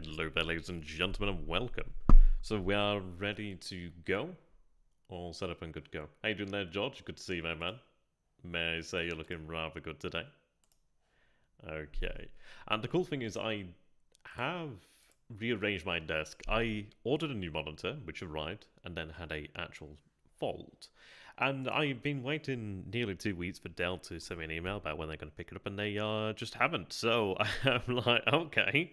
Hello there, ladies and gentlemen, and welcome. So we are ready to go. All set up and good to go. How you doing there, George? Good to see you, my man. May I say you're looking rather good today? Okay. And the cool thing is I have rearranged my desk. I ordered a new monitor, which arrived, and then had a actual fault. And I've been waiting nearly 2 weeks for Dell to send me an email about when they're going to pick it up, and they just haven't. So I'm like, okay,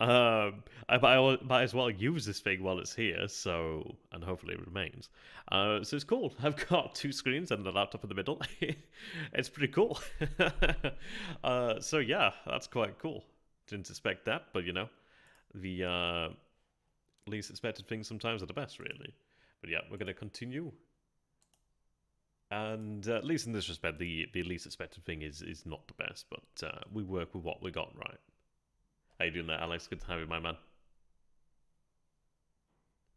I might as well use this thing while it's here. So and hopefully it remains. So it's cool. I've got two screens and the laptop in the middle. It's pretty cool. So yeah, that's quite cool. Didn't expect that, but the least expected things sometimes are the best, really. But yeah, we're going to continue. And at least in this respect, the least expected thing is not the best, but we work with what we got, right? How you doing there, Alex? Good to have you, my man.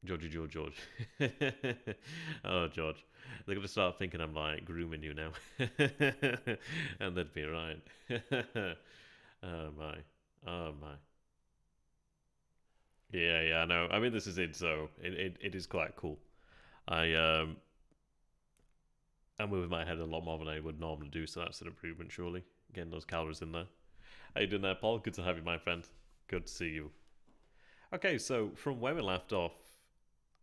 George. Oh, George. They're going to start thinking I'm like grooming you now. And they'd be right. Oh, my. Oh, my. Yeah, I know. I mean, this is it, so it is quite cool. I I'm moving my head a lot more than I would normally do, so that's an improvement, surely. Getting those calories in there. How you doing there, Paul? Good to have you, my friend. Good to see you. Okay, so from where we left off,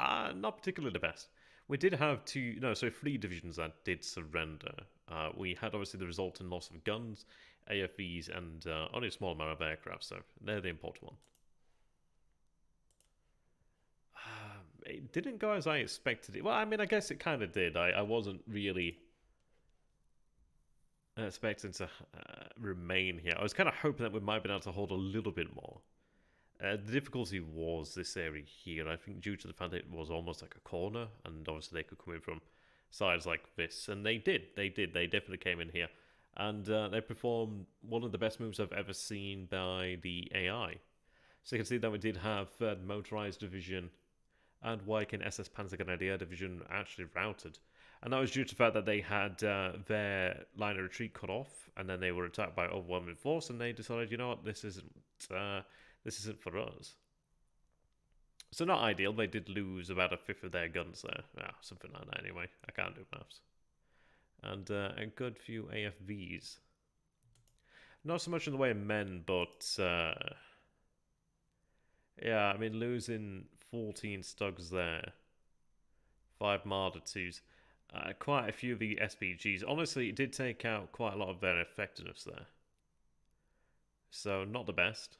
not particularly the best. We did have three divisions that did surrender. We had obviously the resultant loss of guns, AFVs, and only a small amount of aircraft, so they're the important one. It didn't go as I expected it. Well, I mean, I guess it kind of did. I wasn't really expecting to remain here. I was kind of hoping that we might be able to hold a little bit more. The difficulty was this area here. I think due to the fact that it was almost like a corner, and obviously they could come in from sides like this, and they did. They definitely came in here, and they performed one of the best moves I've ever seen by the AI. So you can see that we did have motorized division and Viking SS Panzergrenadier division actually routed. And that was due to the fact that they had their line of retreat cut off, and then they were attacked by overwhelming force, and they decided, you know what, this isn't for us. So not ideal. They did lose about a fifth of their guns there. Yeah, something like that anyway. I can't do maths. And a good few AFVs. Not so much in the way of men, but yeah, I mean, losing 14 Stugs there, 5 Marder 2s, quite a few of the SPGs. Honestly, it did take out quite a lot of their effectiveness there. So, not the best.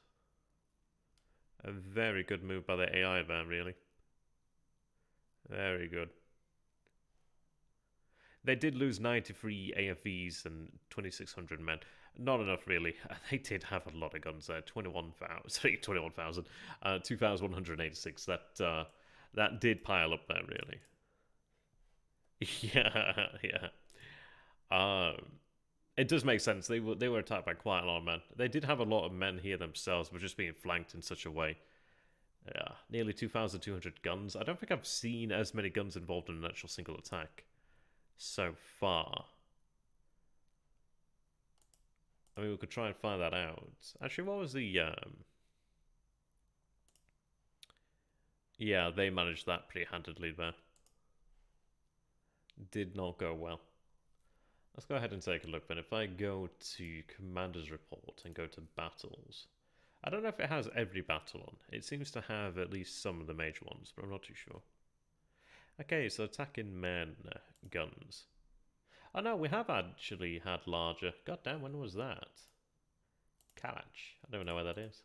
A very good move by the AI there, really. Very good. They did lose 93 AFVs and 2,600 men. Not enough, really. They did have a lot of guns there. 21,000. 2,186. That did pile up there, really. Yeah. It does make sense. They were attacked by quite a lot of men. They did have a lot of men here themselves, but just being flanked in such a way. Yeah, nearly 2,200 guns. I don't think I've seen as many guns involved in an actual single attack so far. I mean, we could try and find that out. Actually, what was the yeah, they managed that pretty handedly there. Did not go well. Let's go ahead and take a look then. If I go to Commander's Report and go to Battles, I don't know if it has every battle on. It seems to have at least some of the major ones, but I'm not too sure. Okay, so attacking men, guns. Oh no, we have actually had larger. God damn, when was that? Kalach. I don't know where that is.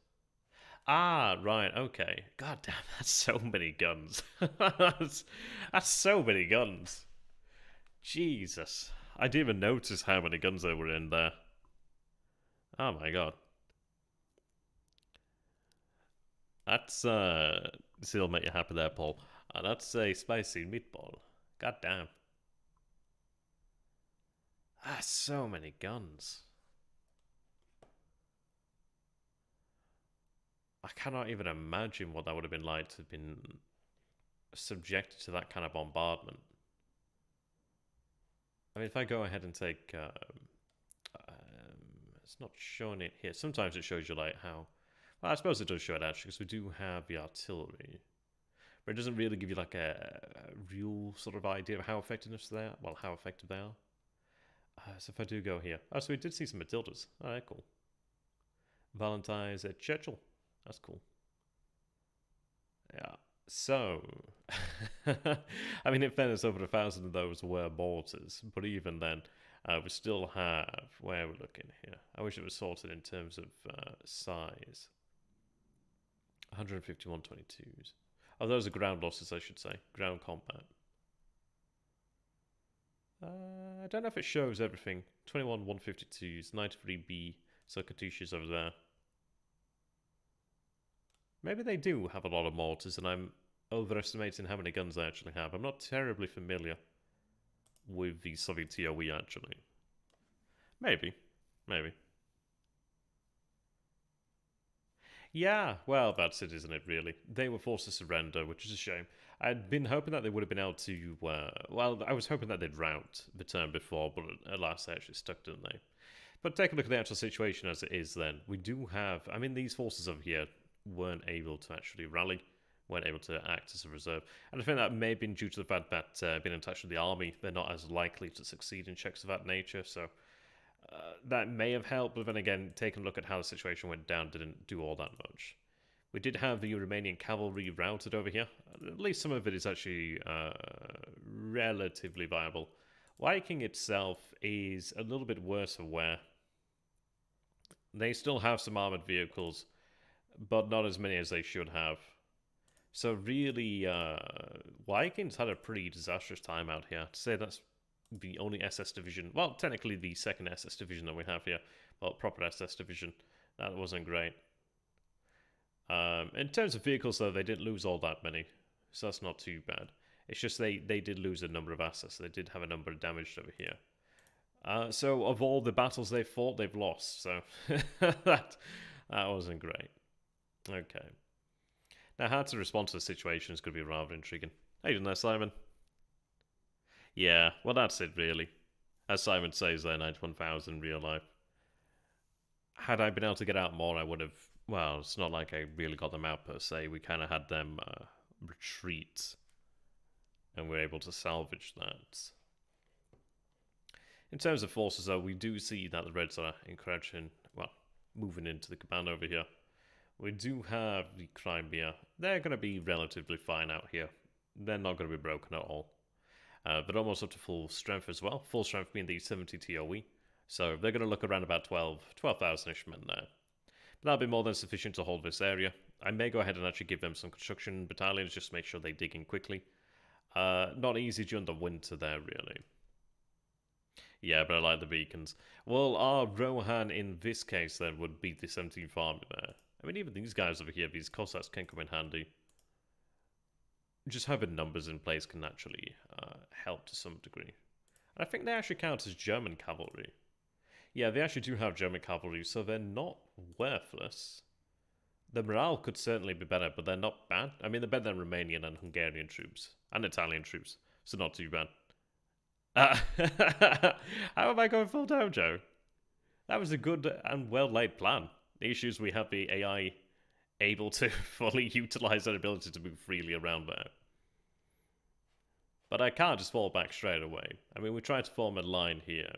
Ah, right, okay. God damn, that's so many guns. that's so many guns. Jesus. I didn't even notice how many guns there were in there. Oh my god. That's, this will make you happy there, Paul. That's a spicy meatball. God damn. That's so many guns. I cannot even imagine what that would have been like to have been subjected to that kind of bombardment. I mean, if I go ahead and take, it's not showing it here. Sometimes it shows you like how Well, I suppose it does show it actually, because we do have the artillery. But it doesn't really give you like a real sort of idea of how effective they are. Well, how effective they are. So if I do go here. Oh, so we did see some Matildas. Alright, cool. Valentine's at Churchill. That's cool. Yeah. So, I mean, in fairness, over 1,000 of those were mortars, but even then, we still have. Where we're looking here, I wish it was sorted in terms of size. 151 22s. Oh, those are ground losses, I should say. Ground combat. I don't know if it shows everything. 21 152s, 93B, so Katyusha's over there. Maybe they do have a lot of mortars, and I'm overestimating how many guns they actually have. I'm not terribly familiar with the Soviet TOE, actually. Maybe. Maybe. Yeah, well, that's it, isn't it, really? They were forced to surrender, which is a shame. I'd been hoping that they would have been able to, well, I was hoping that they'd rout the turn before, but alas, they actually stuck, didn't they? But take a look at the actual situation as it is then. We do have, I mean, these forces over here weren't able to actually rally, weren't able to act as a reserve. And I think that may have been due to the fact that being in touch with the army, they're not as likely to succeed in checks of that nature, so that may have helped, but then again, taking a look at how the situation went down didn't do all that much. We did have the Romanian cavalry routed over here. At least some of it is actually relatively viable. Viking itself is a little bit worse aware. They still have some armored vehicles, but not as many as they should have. So really, Vikings had a pretty disastrous time out here. To say that's the only SS division, well, technically the second SS division that we have here, well, proper SS division, that wasn't great. In terms of vehicles, though, they didn't lose all that many, so that's not too bad. It's just they did lose a number of assets. They did have a number of damaged over here. So of all the battles they've fought, they've lost. So that wasn't great. Okay. Now, how to respond to the situation is going to be rather intriguing. How you doing there, Simon? Yeah, well, that's it, really. As Simon says there, 91,000 in real life. Had I been able to get out more, I would have. Well, it's not like I really got them out per se. We kind of had them retreat, and we were able to salvage that. In terms of forces, though, we do see that the Reds are encouraging, well, moving into the Kuban over here. We do have the Crimea. They're going to be relatively fine out here. They're not going to be broken at all. They're almost up to full strength as well. Full strength being the 70 TOE. So they're going to look around about 12,000-ish men there. But that'll be more than sufficient to hold this area. I may go ahead and actually give them some construction battalions just to make sure they dig in quickly. Not easy during the winter there, really. Yeah, but I like the beacons. Well, our Rohan in this case then would beat the 17th Army there. I mean, even these guys over here, these Cossacks can come in handy. Just having numbers in place can naturally help to some degree. And I think they actually count as German cavalry. Yeah, they actually do have German cavalry, so they're not worthless. The morale could certainly be better, but they're not bad. I mean, they're better than Romanian and Hungarian troops, and Italian troops, so not too bad. How am I going full dojo? That was a good and well-laid plan. The issue is we have the AI able to fully utilize their ability to move freely around there. But I can't just fall back straight away. I mean, we tried to form a line here,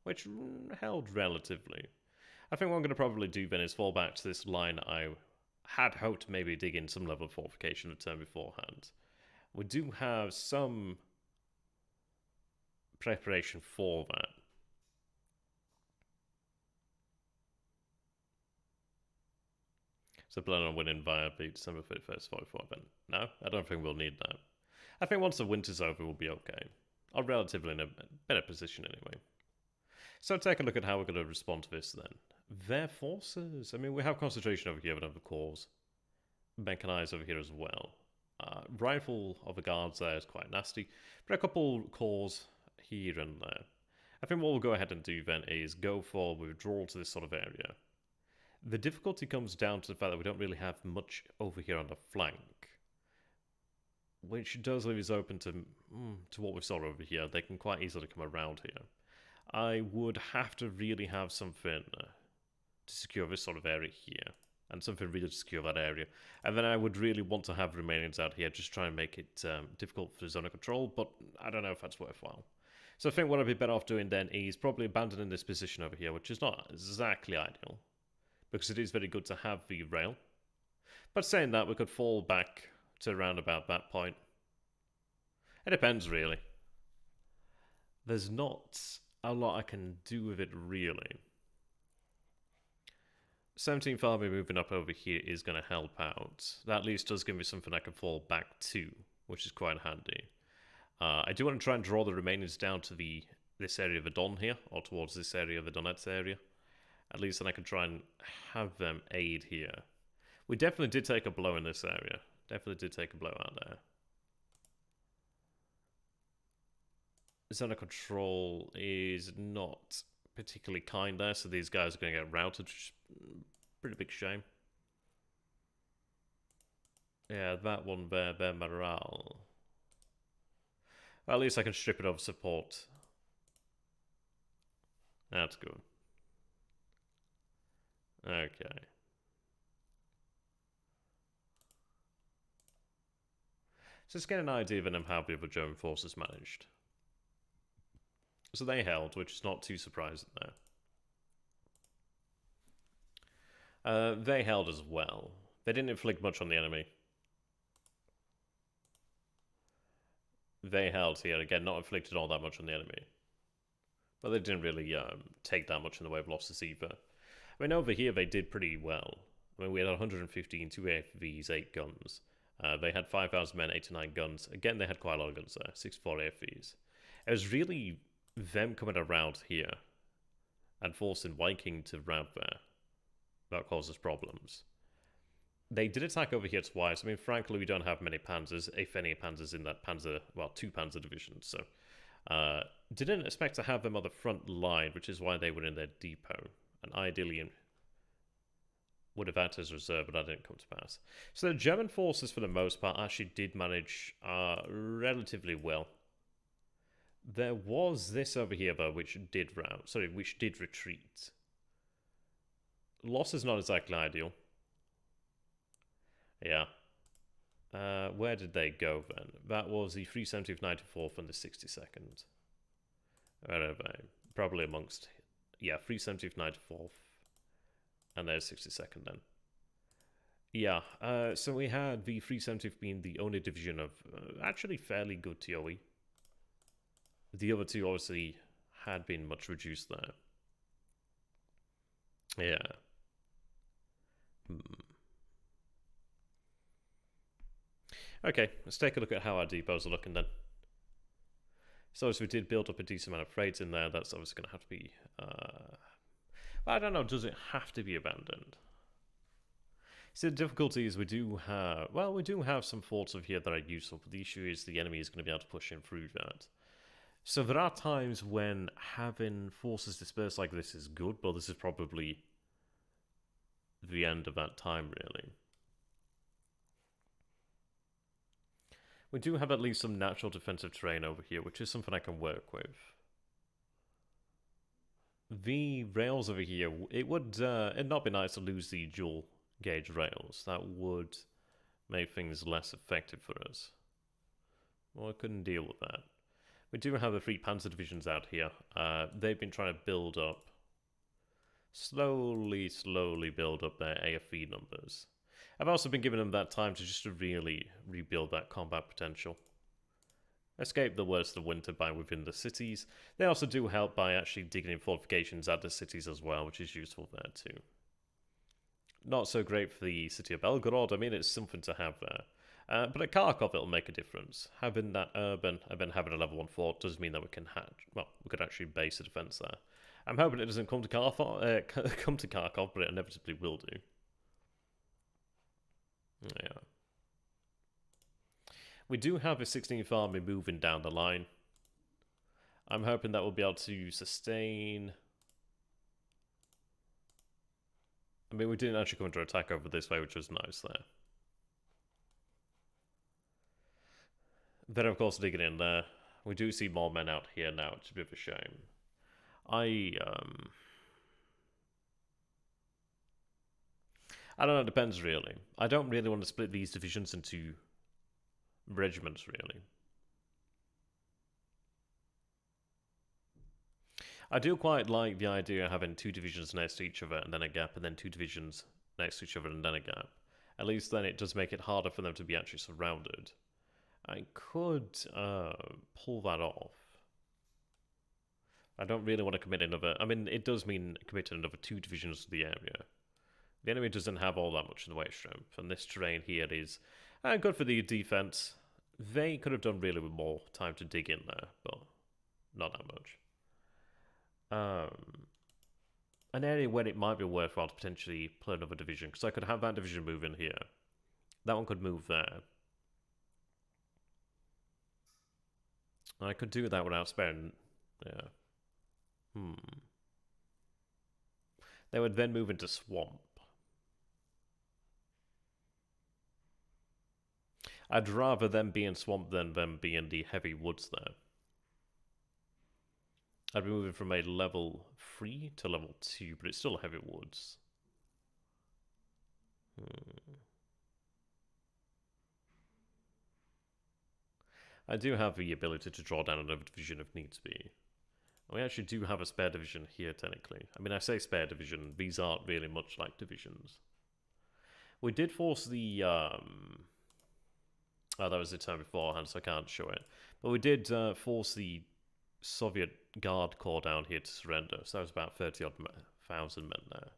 which held relatively. I think what I'm going to probably do then is fall back to this line I had hoped to maybe dig in some level of fortification a turn beforehand. We do have some preparation for that. So plan on winning via the December 31st 44 event. No, I don't think we'll need that. I think once the winter's over, we'll be okay. Or relatively in a better position anyway. So take a look at how we're going to respond to this then. Their forces. I mean, we have concentration over here, but other corps. Mechanized over here as well. Rifle of the guards there is quite nasty. But a couple corps here and there. I think what we'll go ahead and do then is go for withdrawal to this sort of area. The difficulty comes down to the fact that we don't really have much over here on the flank. Which does leave us open to what we saw over here. They can quite easily come around here. I would have to really have something to secure this sort of area here. and something really to secure that area. And then I would really want to have Romanians out here, just try and make it difficult for zone of control, but I don't know if that's worthwhile. So I think what I'd be better off doing then is probably abandoning this position over here, which is not exactly ideal, because it is very good to have the rail. But saying that, we could fall back to around about that point. It depends, really. There's not a lot I can do with it, really. 17th Army moving up over here is going to help out. That at least does give me something I can fall back to, which is quite handy. I do want to try and draw the Romanians down to this area of the Don here, or towards this area of the Donetsk area. At least then I can try and have them aid here. We definitely did take a blow in this area. Definitely did take a blow out there. Zone of control is not particularly kind there, so these guys are going to get routed, which is a pretty big shame. Yeah, that one there, their morale. Well, at least I can strip it of support. That's good. Okay. So let's get an idea of how the other German forces managed. So they held, which is not too surprising there. They held as well. They didn't inflict much on the enemy. They held here, again, not inflicted all that much on the enemy. But they didn't really take that much in the way of losses either. I mean, over here they did pretty well. I mean, we had 115, 2 AFVs, 8 guns. They had 5,000 men, 8 to 9 guns. Again, they had quite a lot of guns there, 64 AFVs. It was really them coming around here and forcing Viking to rout there that causes problems. They did attack over here twice. I mean, frankly, we don't have many panzers, if any panzers in that panzer, well, 2 panzer divisions, so didn't expect to have them on the front line, which is why they were in their depot, and ideally would have acted as reserve, but that didn't come to pass. So the German forces, for the most part, actually did manage relatively well. There was this over here, though, which did retreat. Loss is not exactly ideal. Yeah. Where did they go then? That was the 370th, 94th, and the 62nd. Where are they? Probably amongst, yeah, 370th, 94th, and there's 62nd then. Yeah, so we had the 370th being the only division of actually fairly good TOE. The other two obviously had been much reduced there. Yeah. Okay, let's take a look at how our depots are looking then. So as we did build up a decent amount of freight in there, that's obviously going to have to be... I don't know, does it have to be abandoned? See, the difficulty is we do have some forts over here that are useful, but the issue is the enemy is going to be able to push in through that. So there are times when having forces dispersed like this is good, but this is probably the end of that time, really. We do have at least some natural defensive terrain over here, which is something I can work with. The rails over here, it'd not be nice to lose the dual gauge rails. That would make things less effective for us. Well, I couldn't deal with that. We do have the 3 panzer divisions out here. They've been trying to build up, slowly build up their AFV numbers. I've also been giving them that time to really rebuild that combat potential. Escape the worst of winter by within the cities. They also do help by actually digging in fortifications at the cities as well, which is useful there too. Not so great for the city of Belgorod. I mean, it's something to have there. But at Kharkov, it'll make a difference. Having that urban and then having a level 1 fort does mean that we could actually base a defense there. I'm hoping it doesn't come to Kharkov, but it inevitably will do. Yeah. We do have a 16th Army moving down the line. I'm hoping that we'll be able to sustain. I mean, we didn't actually come under attack over this way, which was nice there. Then, of course, digging in there, we do see more men out here now. It's a bit of a shame. I don't know, it depends really. I don't really want to split these divisions into regiments, really. I do quite like the idea of having two divisions next to each other and then a gap, and then two divisions next to each other and then a gap. At least then it does make it harder for them to be actually surrounded. I could pull that off. I don't really want to commit another... I mean, it does mean committing another two divisions to the area. The enemy doesn't have all that much in the way of strength, and this terrain here is good for the defense. They could have done really with more time to dig in there, but not that much. An area where it might be worthwhile to potentially play another division, because I could have that division move in here. That one could move there. I could do that without sparing... Yeah. They would then move into swamp. I'd rather them be in swamp than them be in the heavy woods there. I'd be moving from a level 3 to level 2, but it's still heavy woods. I do have the ability to draw down another division if needs be. We actually do have a spare division here, technically. I mean, I say spare division, these aren't really much like divisions. We did force the... Oh, that was the turn beforehand, so I can't show it. But we did force the Soviet Guard Corps down here to surrender, so that was about 30,000 men there.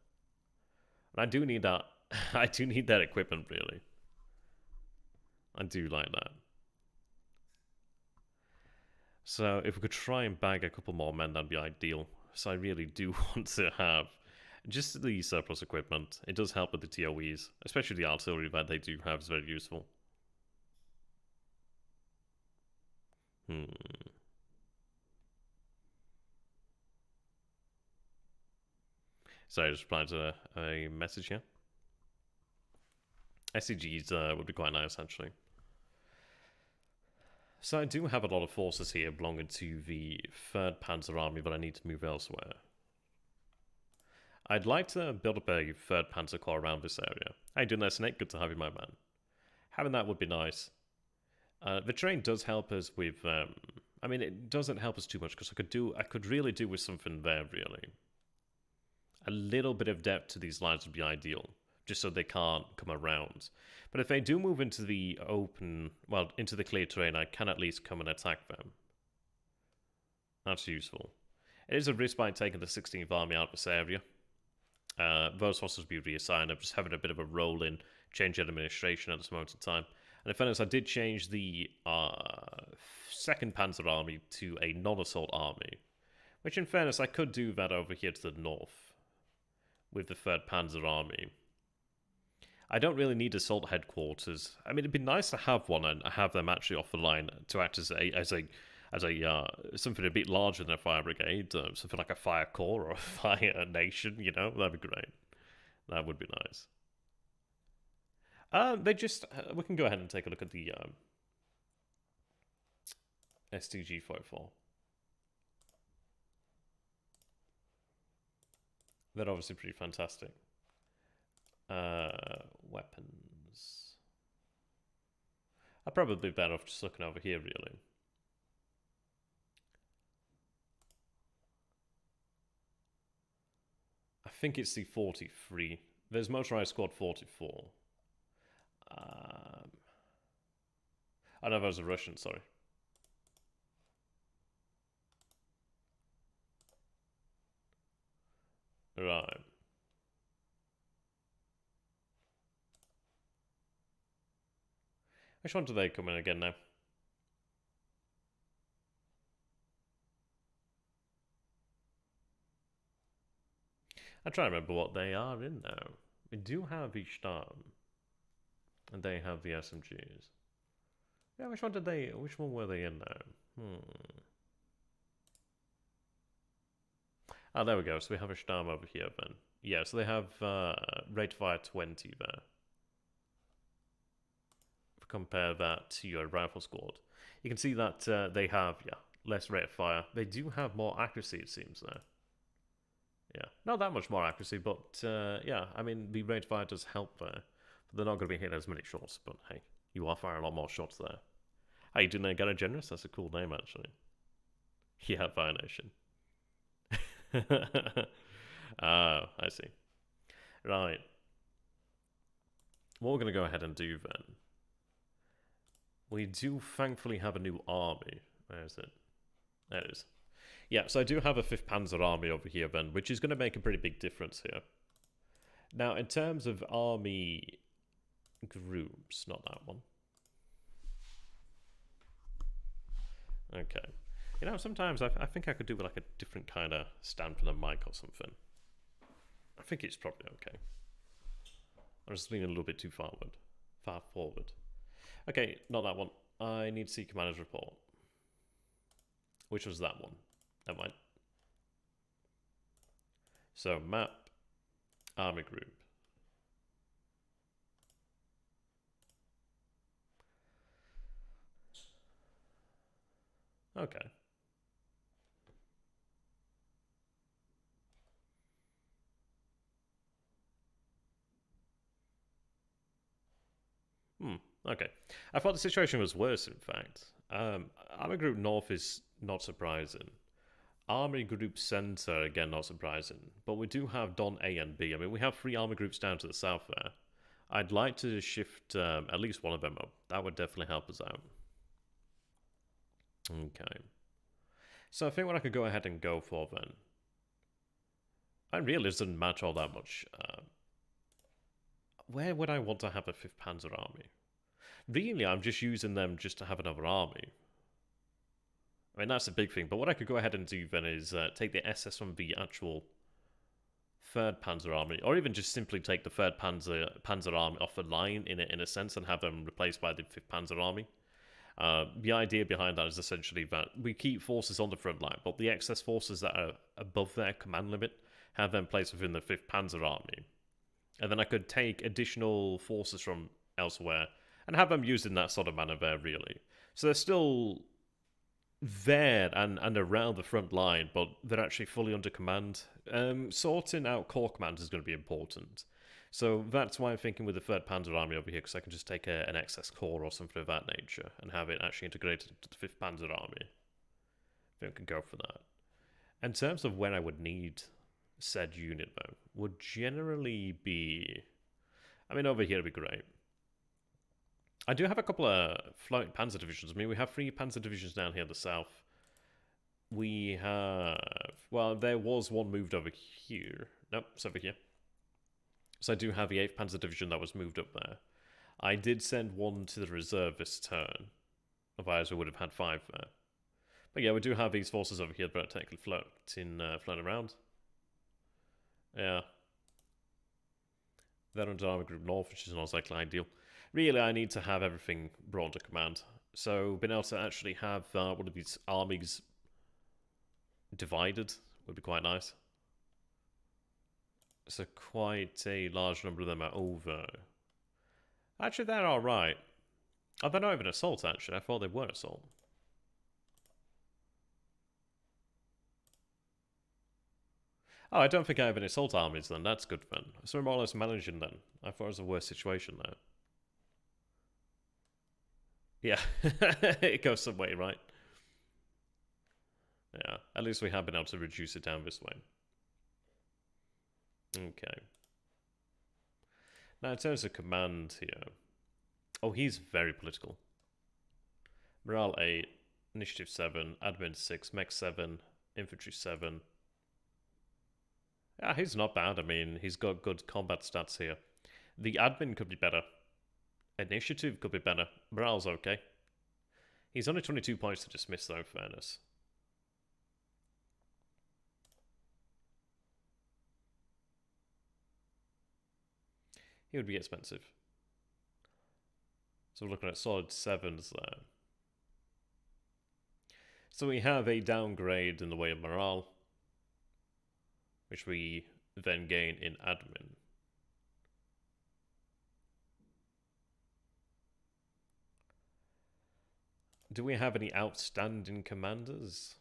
And I do need that. I do need that equipment, really. I do like that. So if we could try and bag a couple more men, that'd be ideal. So I really do want to have just the surplus equipment. It does help with the TOEs, especially the artillery that they do have is very useful. So I just replied to a message here. SCGs would be quite nice, actually. So I do have a lot of forces here belonging to the 3rd Panzer Army, but I need to move elsewhere. I'd like to build up a 3rd Panzer Corps around this area. How you doing there, Snake? Good to have you, my man. Having that would be nice. The terrain does help us with... I mean, it doesn't help us too much, because I could really do with something there, really. A little bit of depth to these lines would be ideal, just so they can't come around. But if they do move into the open, well, into the clear terrain, I can at least come and attack them. That's useful. It is a risk by taking the 16th Army out of this area. Those forces will be reassigned. I'm just having a bit of a roll in change administration at this moment in time. And in fairness, I did change the 2nd Panzer Army to a non-assault army. Which, in fairness, I could do that over here to the north with the 3rd Panzer Army. I don't really need assault headquarters. I mean, it'd be nice to have one and have them actually off the line to act as something a bit larger than a fire brigade, something like a fire corps or a fire nation. You know, that'd be great. That would be nice. We can go ahead and take a look at the XTRG 44. They're obviously pretty fantastic. Weapons. I'd probably be better off just looking over here, really. I think it's the 43. There's Motorized Squad 44. I know that was a Russian, sorry. Right. Which one do they come in again now? I try to remember what they are in now. We do have the Sturm. And they have the SMGs. Yeah, which one were they in now? Oh, there we go. So we have a Sturm over here then. Yeah, so they have rate fire 20 there. If we compare that to your rifle squad, you can see that they have, less rate of fire. They do have more accuracy, it seems, there. Yeah, not that much more accuracy, but yeah, I mean, the range fire does help there. But they're not going to be hitting as many shots, but hey, you are firing a lot more shots there. Hey, didn't they get a generous? That's a cool name, actually. Yeah, Fire Nation. Ah, I see. Right. What we're going to go ahead and do then, we do thankfully have a new army. Where is it? There it is. Yeah, so I do have a 5th Panzer army over here then, which is going to make a pretty big difference here. Now, in terms of army groups, not that one. Okay. You know, sometimes I think I could do like a different kind of stand for the mic or something. I think it's probably okay. I'm just leaning a little bit too far forward. Okay, not that one. I need to see commander's report. Which was that one? Never mind. So, map, army group. Okay. Okay. I thought the situation was worse, in fact. Army Group North is not surprising. Army Group Center, again, not surprising. But we do have Don A and B. I mean, we have 3 army groups down to the south there. I'd like to shift at least one of them up. That would definitely help us out. Okay. So I think what I could go ahead and go for then. I really doesn't match all that much. Where would I want to have a 5th Panzer army? Really, I'm just using them just to have another army. I mean, that's the big thing. But what I could go ahead and do then is take the SS from the actual 3rd Panzer army, or even just simply take the 3rd Panzer army off the line in a sense and have them replaced by the 5th Panzer army. The idea behind that is essentially that we keep forces on the front line, but the excess forces that are above their command limit have them placed within the 5th Panzer army. And then I could take additional forces from elsewhere and have them used in that sort of manner there, really. So they're still there and around the front line, but they're actually fully under command. Sorting out corps command is going to be important. So that's why I'm thinking with the 3rd Panzer Army over here, because I can just take an excess corps or something of that nature and have it actually integrated into the 5th Panzer Army. I think I could go for that. In terms of where I would need said unit, though, would generally be... I mean, over here would be great. I do have a couple of floating panzer divisions. I mean, we have 3 panzer divisions down here in the south. We have... Well, there was one moved over here. Nope, it's over here. So I do have the 8th Panzer Division that was moved up there. I did send one to the reserve this turn. Otherwise, we would have had 5 there. But yeah, we do have these forces over here that are technically floating around. Yeah. They're under Army Group North, which is not exactly ideal. Really, I need to have everything brought to command. So being able to actually have one of these armies divided would be quite nice. So quite a large number of them are over. Actually, they're alright. Oh, they're not even assault, actually. I thought they were assault. Oh, I don't think I have any assault armies then. That's good then. So we're more or less managing then. I thought it was a worse situation there. Yeah, it goes some way, right? Yeah, at least we have been able to reduce it down this way. Okay. Now, in terms of command here... Oh, he's very political. Morale 8, Initiative 7, Admin 6, Mech 7, Infantry 7. Yeah, he's not bad. I mean, he's got good combat stats here. The admin could be better. Initiative could be better. Morale's okay. He's only 22 points to dismiss, though, fairness. He would be expensive. So we're looking at solid 7s there. So we have a downgrade in the way of morale, which we then gain in admin. Do we have any outstanding commanders?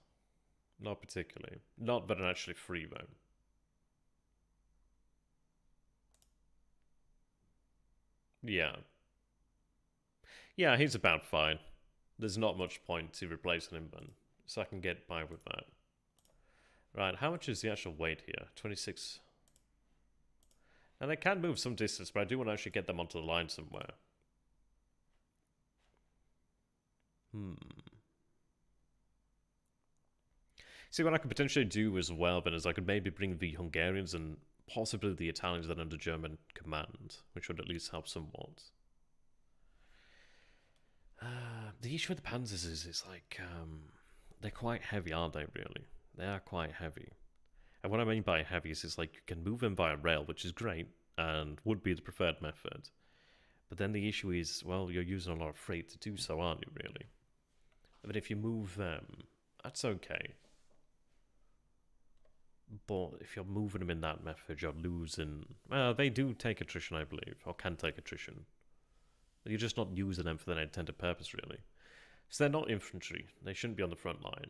Not particularly. Not that are actually free, though. Yeah. Yeah, he's about fine. There's not much point to replacing him then. So I can get by with that. Right, how much is the actual weight here? 26. And they can move some distance, but I do want to actually get them onto the line somewhere. See, what I could potentially do as well then is I could maybe bring the Hungarians and possibly the Italians then under German command, which would at least help somewhat. The issue with the Panzers is it's like, they're quite heavy, aren't they, really? They are quite heavy. And what I mean by heavy is it's like you can move them by rail, which is great, and would be the preferred method. But then the issue is, well, you're using a lot of freight to do so, aren't you, really? But if you move them, that's okay. But if you're moving them in that method, you're losing... Well, they do take attrition, I believe, or can take attrition. You're just not using them for their intended purpose, really. So they're not infantry. They shouldn't be on the front line.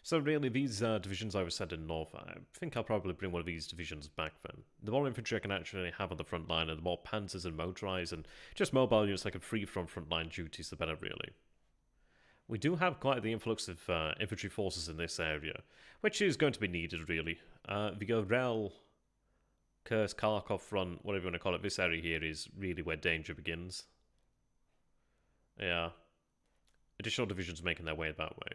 So really, these divisions I was sending north, I think I'll probably bring one of these divisions back then. The more infantry I can actually have on the front line, and the more panzers and motorized, and just mobile units I can free from front-line duties, the better, really. We do have quite the influx of infantry forces in this area, which is going to be needed, really. The Orel, Kursk, Kharkov front, whatever you want to call it, this area here is really where danger begins. Yeah. Additional divisions making their way that way.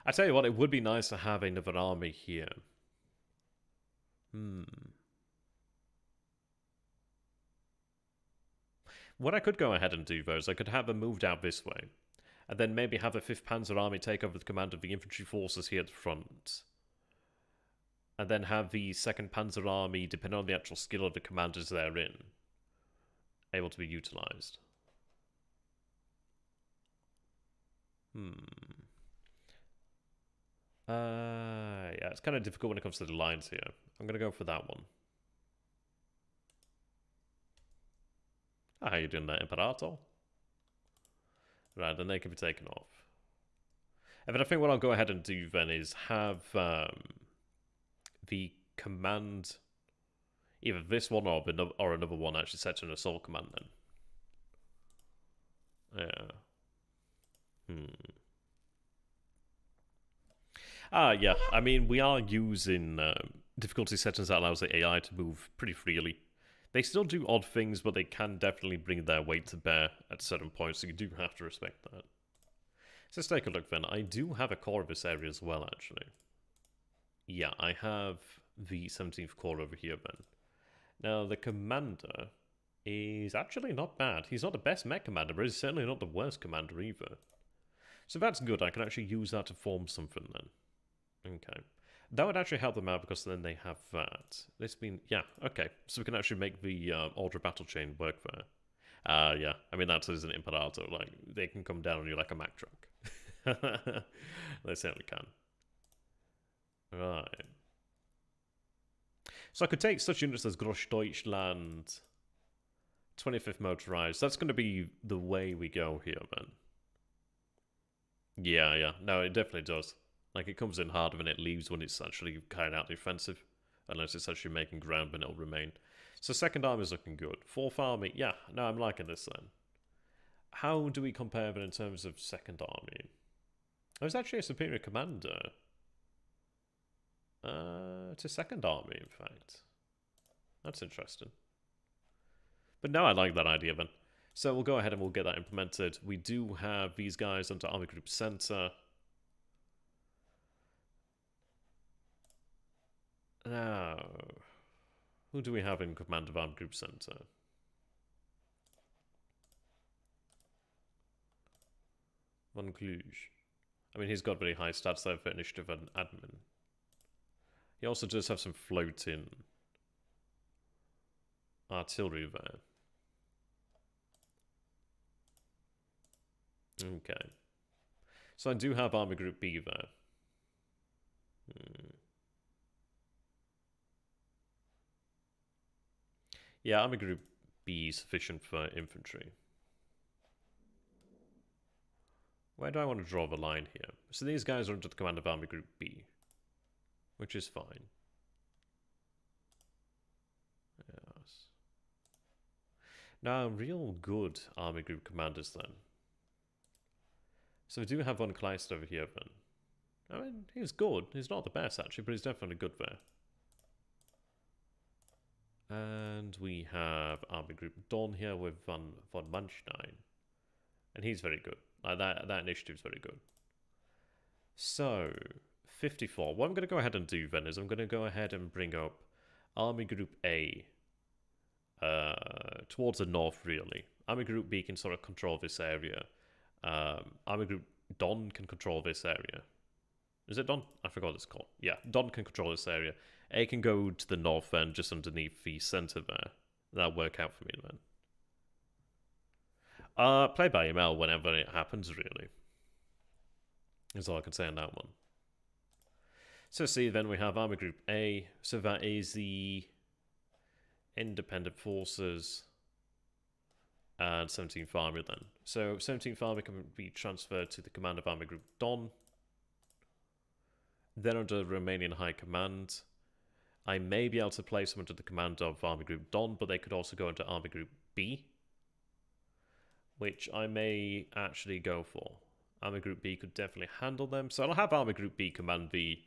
I tell you what, it would be nice to have another army here. What I could go ahead and do, though, is I could have them moved out this way, and then maybe have the 5th Panzer Army take over the command of the infantry forces here at the front. And then have the 2nd Panzer Army, depending on the actual skill of the commanders therein, able to be utilised. Yeah, it's kind of difficult when it comes to the lines here. I'm going to go for that one. How you doing there, Imperator? Right, then they can be taken off. And then I think what I'll go ahead and do then is have the command, either this one or another one actually set to an assault command then. Yeah. Yeah, I mean, we are using difficulty settings that allows the AI to move pretty freely. They still do odd things, but they can definitely bring their weight to bear at certain points, so you do have to respect that. So let's take a look then. I do have a core of this area as well, actually. Yeah, I have the 17th Corps over here then. Now, the commander is actually not bad. He's not the best mech commander, but he's certainly not the worst commander either. So that's good. I can actually use that to form something then. Okay. That would actually help them out because then they have that. This mean, yeah, okay. So we can actually make the Order Battle Chain work there. Yeah, I mean, that is an Imperator. Like, they can come down on you like a Mack truck. They certainly can. Right. So I could take such units as Großdeutschland, 25th Motorized. That's going to be the way we go here, then. Yeah. No, it definitely does. Like, it comes in harder than it leaves when it's actually carrying out the offensive. Unless it's actually making ground, then it'll remain. So 2nd Army is looking good. 4th Army, yeah. No, I'm liking this then. How do we compare them in terms of 2nd Army? There's actually a superior commander. To 2nd Army, in fact. That's interesting. But no, I like that idea then. So we'll go ahead and we'll get that implemented. We do have these guys under Army Group Center. Now, who do we have in command of Army Group Center? Von Kluge. I mean, he's got very high stats there for initiative and admin. He also does have some floating artillery there. Okay. So I do have Army Group B there. Yeah, Army Group B is sufficient for infantry. Where do I want to draw the line here? So these guys are under the command of Army Group B, which is fine. Now, real good army group commanders then. So we do have one Kleist over here then. I mean, he's good. He's not the best actually, but he's definitely good there. And we have army group Don here with von Manstein. And he's very good. That initiative's very good. So, 54. What I'm going to go ahead and do then is I'm going to go ahead and bring up Army Group A towards the north, really. Army Group B can sort of control this area. Army Group Don can control this area. Is it Don? I forgot what it's called. Yeah, Don can control this area. A can go to the north end, just underneath the centre there. That'll work out for me then. Play by email whenever it happens, really. That's all I can say on that one. So see, then we have Army Group A. So that is the independent forces and 17th Army then. So 17th Army can be transferred to the command of Army Group Don. Then under Romanian High Command, I may be able to place them under the command of Army Group Don, but they could also go into Army Group B, which I may actually go for. Army Group B could definitely handle them. So I'll have Army Group B command the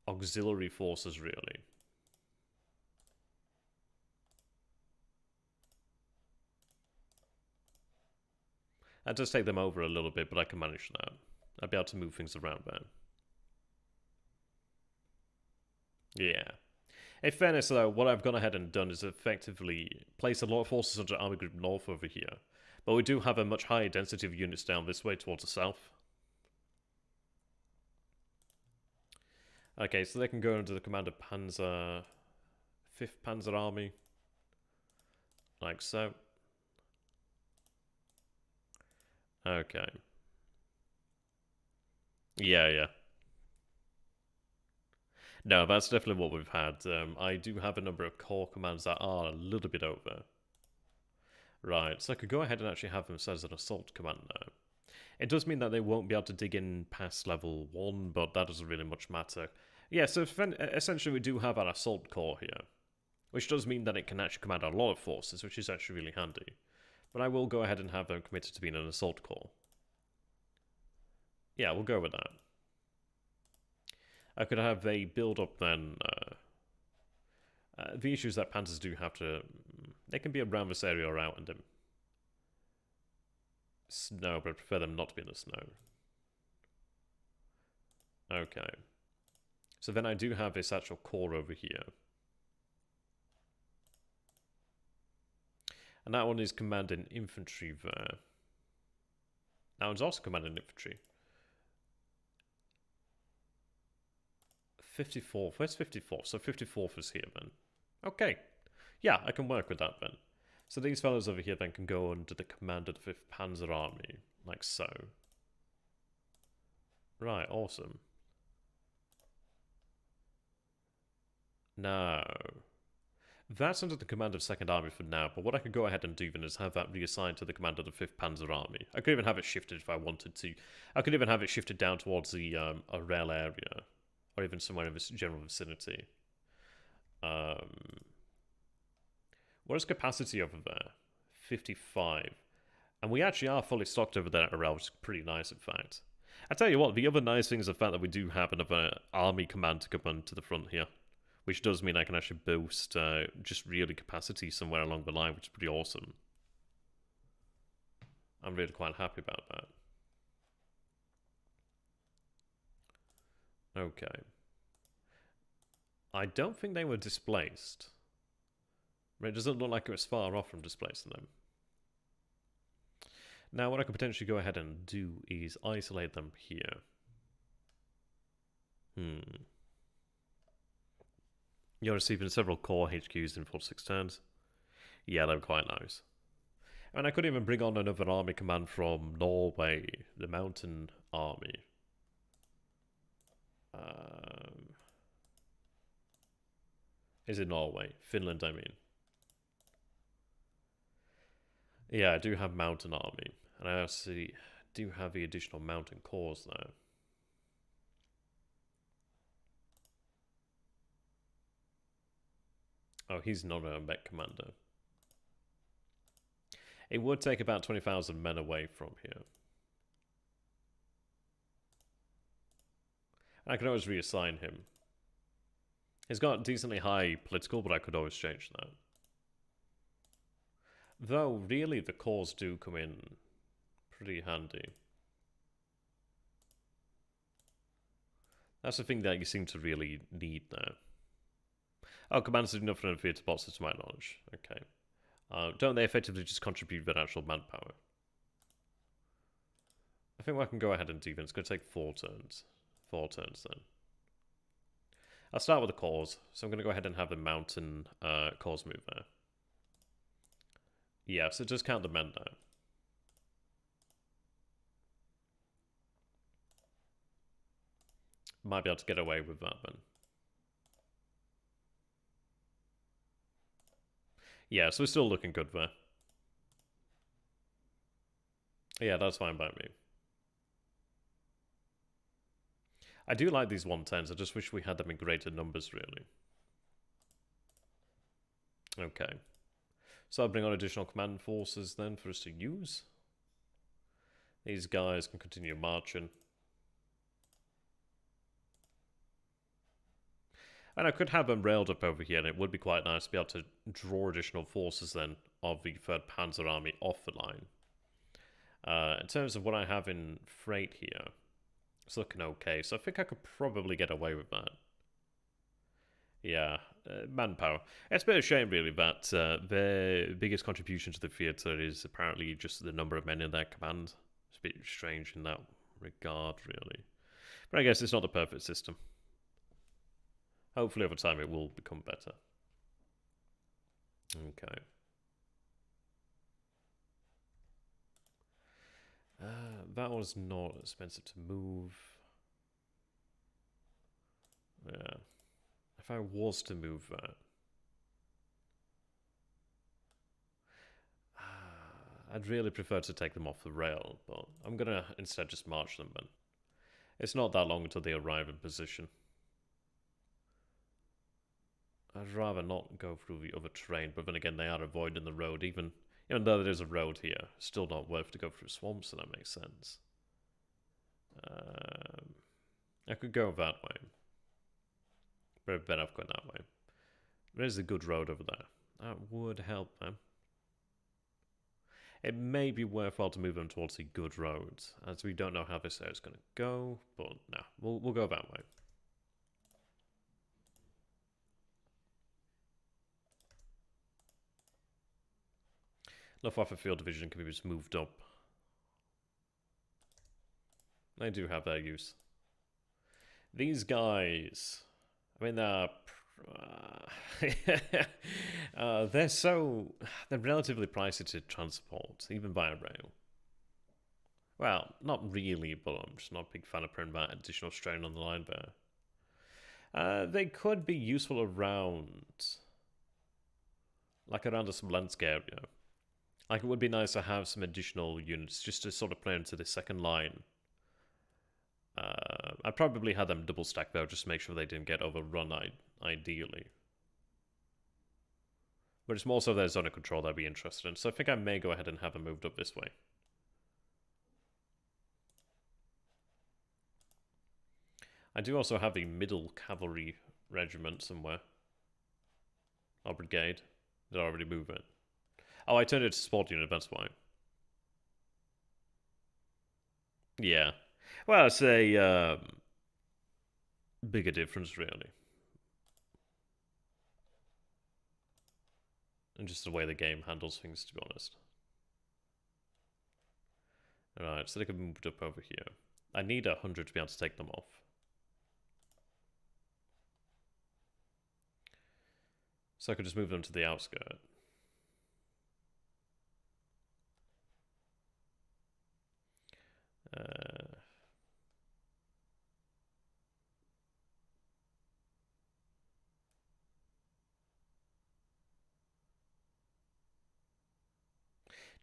auxiliary forces, really. That does take them over a little bit, but I can manage that. I'll be able to move things around there. Yeah. In fairness, though, what I've gone ahead and done is effectively place a lot of forces under Army Group North over here. But we do have a much higher density of units down this way towards the south. Okay, so they can go under the command of 5th Panzer Army. Like so. Okay. Yeah. No, that's definitely what we've had. I do have a number of core commands that are a little bit over. Right, so I could go ahead and actually have them set as an assault command now. It does mean that they won't be able to dig in past level 1, but that doesn't really much matter. Yeah, so essentially we do have an assault corps here, which does mean that it can actually command a lot of forces, which is actually really handy. But I will go ahead and have them committed to being an assault corps. Yeah, we'll go with that. I could have a build-up then. The issue is that panzers do have to... They can be around this area or out in the snow, but I prefer them not to be in the snow. Okay. So then I do have this actual core over here. And that one is commanding infantry there. That one's also commanding infantry. 54th. Where's 54th? So 54th is here then. Okay. Yeah, I can work with that then. So these fellows over here then can go under the command of the 5th Panzer Army. Like so. Right, awesome. Now, that's under the command of 2nd Army for now, but what I could go ahead and do then is have that reassigned to the command of the 5th Panzer Army. I could even have it shifted if I wanted to. I could even have it shifted down towards the Arel area, or even somewhere in this general vicinity. What is capacity over there? 55. And we actually are fully stocked over there at Arel, which is pretty nice, in fact. I tell you what, the other nice thing is the fact that we do have another army command to come onto the front here, which does mean I can actually boost just really capacity somewhere along the line, which is pretty awesome. I'm really quite happy about that. Okay. I don't think they were displaced. It doesn't look like it was far off from displacing them. Now, what I could potentially go ahead and do is isolate them here. You're receiving several core HQs in 4-6 turns. Yeah, they're quite nice. And I could even bring on another army command from Norway, the Mountain Army. Is it Norway? Finland, I mean. Yeah, I do have Mountain Army. And I also do have the additional Mountain Corps there. Oh, he's not a mech commander. It would take about 20,000 men away from here. I can always reassign him. He's got decently high political, but I could always change that. Though, really, the cores do come in pretty handy. That's the thing that you seem to really need now. Oh, commanders do nothing in theatre boxes to my knowledge. Okay. Don't they effectively just contribute their actual manpower? I think I can go ahead and do that. It's going to take 4 turns. 4 turns then. I'll start with the cores. So I'm going to go ahead and have the mountain cores move there. Yeah, so just count the men now. Might be able to get away with that then. Yeah, so we're still looking good there. Yeah, that's fine by me. I do like these 110s, I just wish we had them in greater numbers, really. Okay. So I'll bring on additional command forces then for us to use. These guys can continue marching. And I could have them railed up over here, and it would be quite nice to be able to draw additional forces then of the 3rd Panzer Army off the line. In terms of what I have in freight here, it's looking okay, so I think I could probably get away with that. Yeah, manpower. It's a bit of a shame, really, that their biggest contribution to the theatre is apparently just the number of men in their command. It's a bit strange in that regard, really. But I guess it's not the perfect system. Hopefully over time it will become better. Okay. That was not expensive to move. Yeah. If I was to move that. I'd really prefer to take them off the rail, but I'm gonna instead just march them then. It's not that long until they arrive in position. I'd rather not go through the other terrain, but then again, they are avoiding the road. Even though there's a road here, it's still not worth to go through swamps, so that makes sense. I could go that way. But better off going that way. There's a good road over there. That would help them. It may be worthwhile to move them towards the good road, as we don't know how this area is going to go, but no, we'll go that way. Luftwaffe Field Division can be just moved up. They do have their use. These guys, I mean, they're relatively pricey to transport, even by rail. Well, not really, but I'm just not a big fan of putting that additional strain on the line there. They could be useful around the Smolensk area. Like, it would be nice to have some additional units just to sort of play into the second line. I'd probably have them double stack though, just to make sure they didn't get overrun, ideally. But it's more so their zone of control that I'd be interested in, so I think I may go ahead and have them moved up this way. I do also have the middle cavalry regiment somewhere. Or brigade. Did I already move it? Oh, I turned it to support unit, that's why. Yeah. Well, it's a bigger difference, really. And just the way the game handles things, to be honest. Alright, so they can move it up over here. I need 100 to be able to take them off. So I could just move them to the outskirt.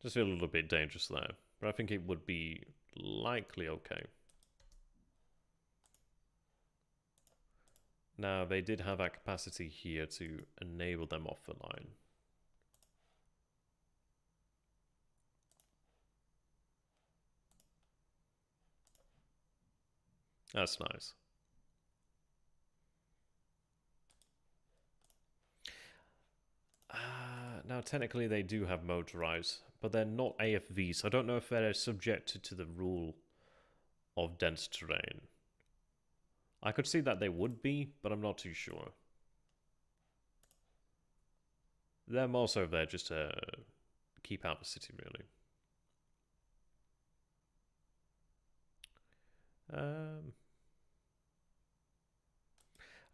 Just feel a little bit dangerous there, but I think it would be likely okay. Now, they did have that capacity here to enable them off the line. That's nice. Now, technically, they do have motorized, but they're not AFVs, so I don't know if they're subjected to the rule of dense terrain. I could see that they would be, but I'm not too sure. They're more so there just to keep out the city, really.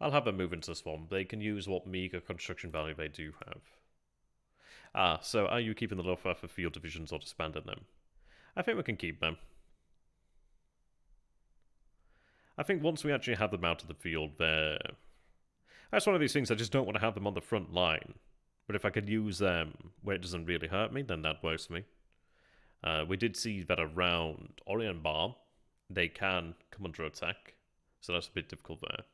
I'll have them move into the swamp. They can use what meager construction value they do have. So are you keeping the Luftwaffe field divisions or disbanding them? I think we can keep them. I think once we actually have them out of the field, that's one of these things, I just don't want to have them on the front line. But if I could use them where it doesn't really hurt me, then that works for me. We did see that around Orient Bar, they can come under attack. So that's a bit difficult there.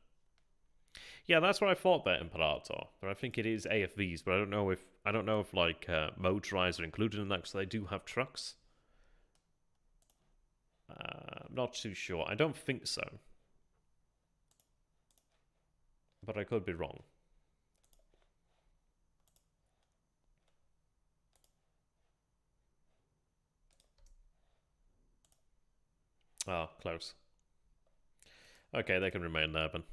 Yeah, that's what I thought there, Imperator. But I think it is AFVs, but I don't know if like motorized are included in that because they do have trucks. I'm not too sure. I don't think so. But I could be wrong. Ah, close. Okay, they can remain there, then.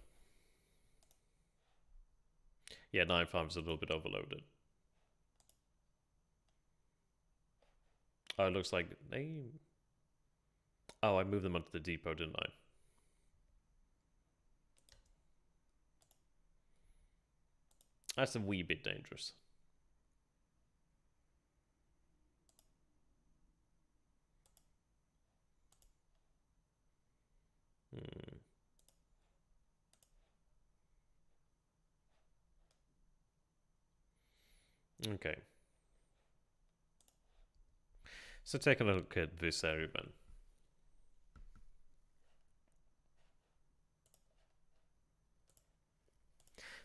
Yeah, 9.5 is a little bit overloaded. Oh, it looks like they... Oh, I moved them onto the depot, didn't I? That's a wee bit dangerous. Okay. So taking a look at this area then.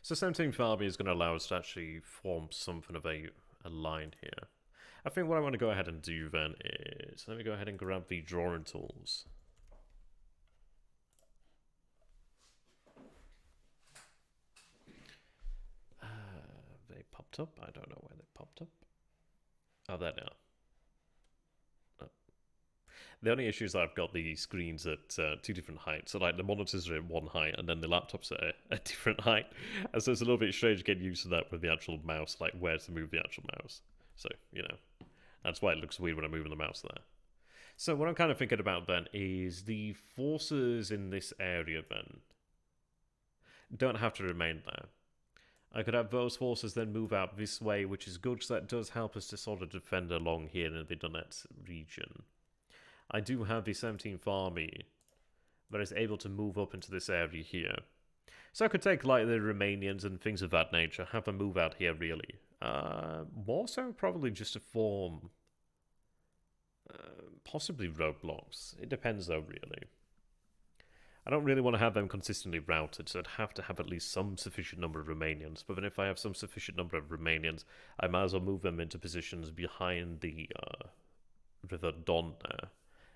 So 17th Army is going to allow us to actually form something of a line here. I think what I want to go ahead and do then is, let me go ahead and grab the drawing tools. They popped up. I don't know where they popped up. Oh, there they are. The only issue is that I've got the screens at two different heights. So, like, the monitors are at one height, and then the laptops are at a different height. And so it's a little bit strange getting used to that with the actual mouse, like where to move the actual mouse. So, you know, that's why it looks weird when I'm moving the mouse there. So what I'm kind of thinking about then is the forces in this area then don't have to remain there. I could have those forces then move out this way, which is good, because that does help us to sort of defend along here in the Donetsk region. I do have the 17th Army that is able to move up into this area here. So I could take like the Romanians and things of that nature, have them move out here really. More so probably just to form possibly roadblocks. It depends though really. I don't really want to have them consistently routed, so I'd have to have at least some sufficient number of Romanians. But then if I have some sufficient number of Romanians, I might as well move them into positions behind the River Don there.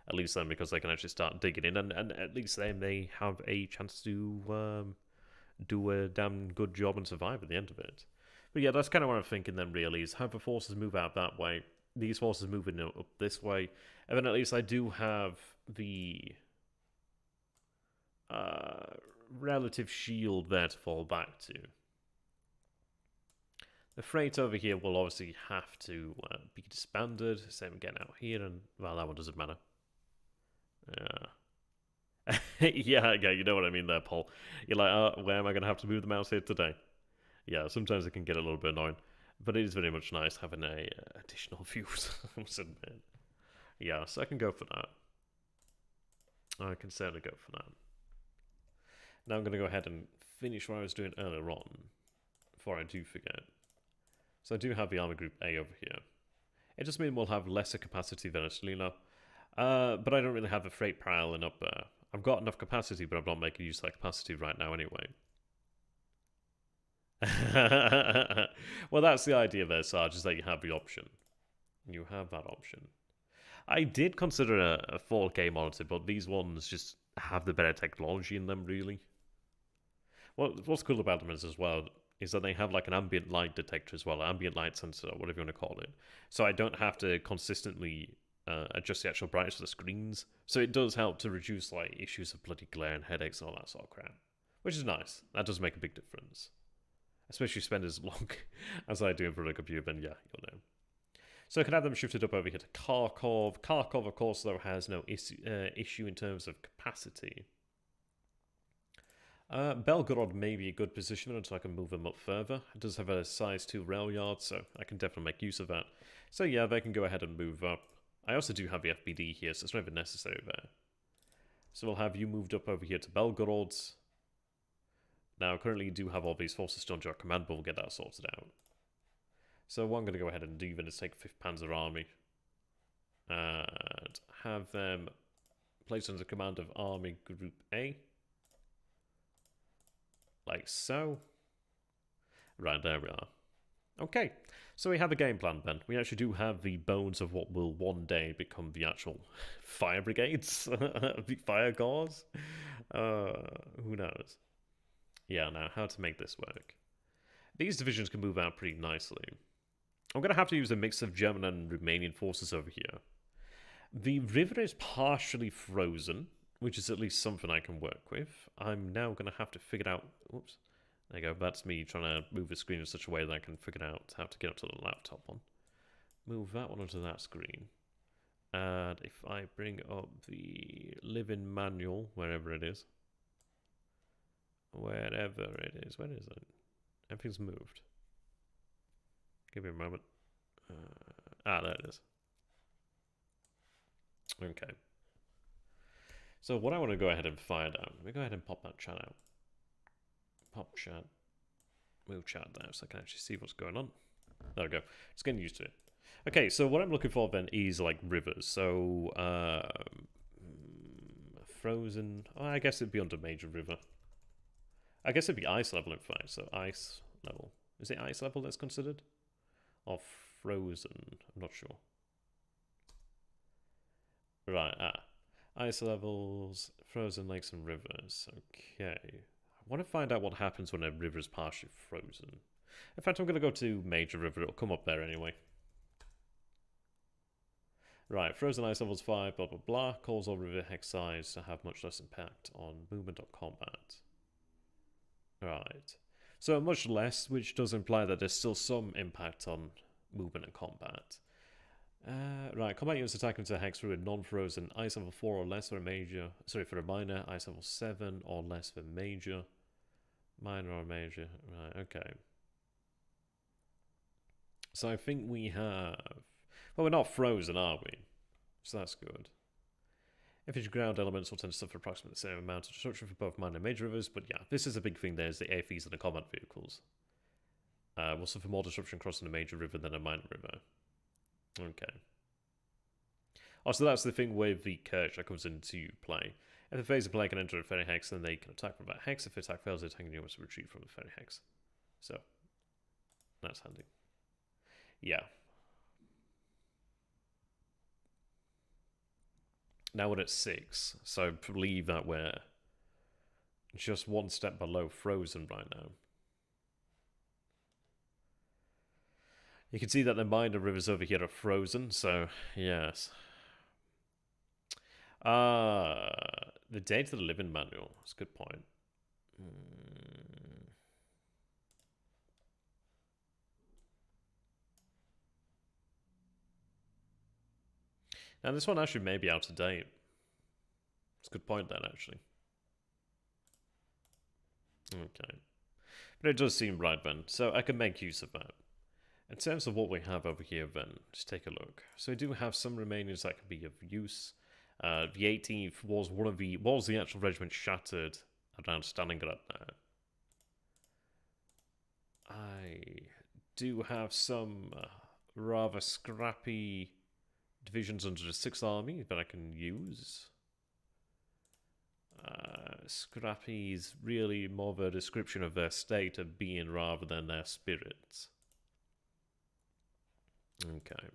At least then, because they can actually start digging in, and at least then they have a chance to do a damn good job and survive at the end of it. But yeah, that's kind of what I'm thinking then, really, is have the forces move out that way, these forces moving up this way, and then at least I do have the relative shield there to fall back to. The freight over here will obviously have to be disbanded. Same again out here, and well, that one doesn't matter. Yeah, you know what I mean there, Paul. You're like, where am I going to have to move the mouse here today? Yeah, sometimes it can get a little bit annoying, but it is very much nice having a additional views, I must admit. Yeah, so I can go for that. I can certainly go for that. Now I'm going to go ahead and finish what I was doing earlier on, before I do forget. So I do have the Army Group A over here. It just means we'll have lesser capacity than Estelina. But I don't really have the freight piling up there. I've got enough capacity, but I'm not making use of that capacity right now anyway. Well, that's the idea there, Sarge, is that you have the option. You have that option. I did consider a 4K monitor, but these ones just have the better technology in them, really. What's cool about them is as well is that they have like an ambient light detector as well, ambient light sensor, whatever you want to call it. So I don't have to consistently adjust the actual brightness of the screens. So it does help to reduce like issues of bloody glare and headaches and all that sort of crap, which is nice. That does make a big difference, especially if you spend as long as I do in front of a computer. Then yeah, you'll know. So I can have them shifted up over here to Kharkov. Kharkov, of course, though, has no issue in terms of capacity. Belgorod may be a good position until I can move them up further. It does have a size 2 rail yard, so I can definitely make use of that. So yeah, they can go ahead and move up. I also do have the FBD here, so it's not even necessary there. So we'll have you moved up over here to Belgorod. Now, currently you do have all these forces still under your command, but we'll get that sorted out. So what I'm going to go ahead and do then is take 5th Panzer Army and have them placed under command of Army Group A. Like so. Right, there we are. Okay, so we have a game plan then. We actually do have the bones of what will one day become the actual fire brigades, the fire corps. Who knows? Yeah, now how to make this work. These divisions can move out pretty nicely. I'm going to have to use a mix of German and Romanian forces over here. The river is partially frozen, which is at least something I can work with. I'm now going to have to figure out... Whoops. There you go. That's me trying to move the screen in such a way that I can figure out how to get up to the laptop one. Move that one onto that screen. And if I bring up the living manual, wherever it is. Wherever it is. Where is it? Everything's moved. Give me a moment. There it is. Okay. So what I want to go ahead and fire down. Let me go ahead and pop that chat out. Pop chat. Move chat there so I can actually see what's going on. There we go. Just getting used to it. Okay, so what I'm looking for then is like rivers. So, frozen. Oh, I guess it'd be under major river. I guess it'd be ice level in fact. So ice level. Is it ice level that's considered? Or frozen? I'm not sure. Right, ice levels, frozen lakes and rivers. Okay. I want to find out what happens when a river is partially frozen. In fact, I'm going to go to major river. It'll come up there anyway. Right, frozen ice levels 5, blah, blah, blah. Cause all river hex size to have much less impact on movement or combat. Right. So much less, which does imply that there's still some impact on movement and combat. Right, combat units attacking into hex through a non-frozen ice level 4 or less for a major. Sorry, for a minor, ice level 7 or less for major. Minor or major. Right, okay. So I think we have... Well, we're not frozen, are we? So that's good. Infantry ground elements will tend to suffer approximately the same amount of destruction for both minor and major rivers, but yeah, this is a big thing there, is the AFVs and the combat vehicles. Will suffer more disruption crossing a major river than a minor river. Okay. Also, that's the thing with the Kirch that comes into play. If the phase of play can enter a ferry hex, then they can attack from that hex. If the attack fails, the attacking unit must retreat from the ferry hex. So, that's handy. Yeah. Now we're at 6, so I believe that we're just one step below frozen right now. You can see that the minor rivers over here are frozen, so yes. The date of the living manual. That's a good point. Now this one actually may be out of date. That's a good point then, actually. Okay. But it does seem right then, so I can make use of that. In terms of what we have over here then, just take a look. So we do have some Romanians that can be of use. The 18th was was the actual regiment shattered around Stalingrad there. I do have some rather scrappy divisions under the 6th Army that I can use. Scrappy's really more of a description of their state of being rather than their spirits. Okay.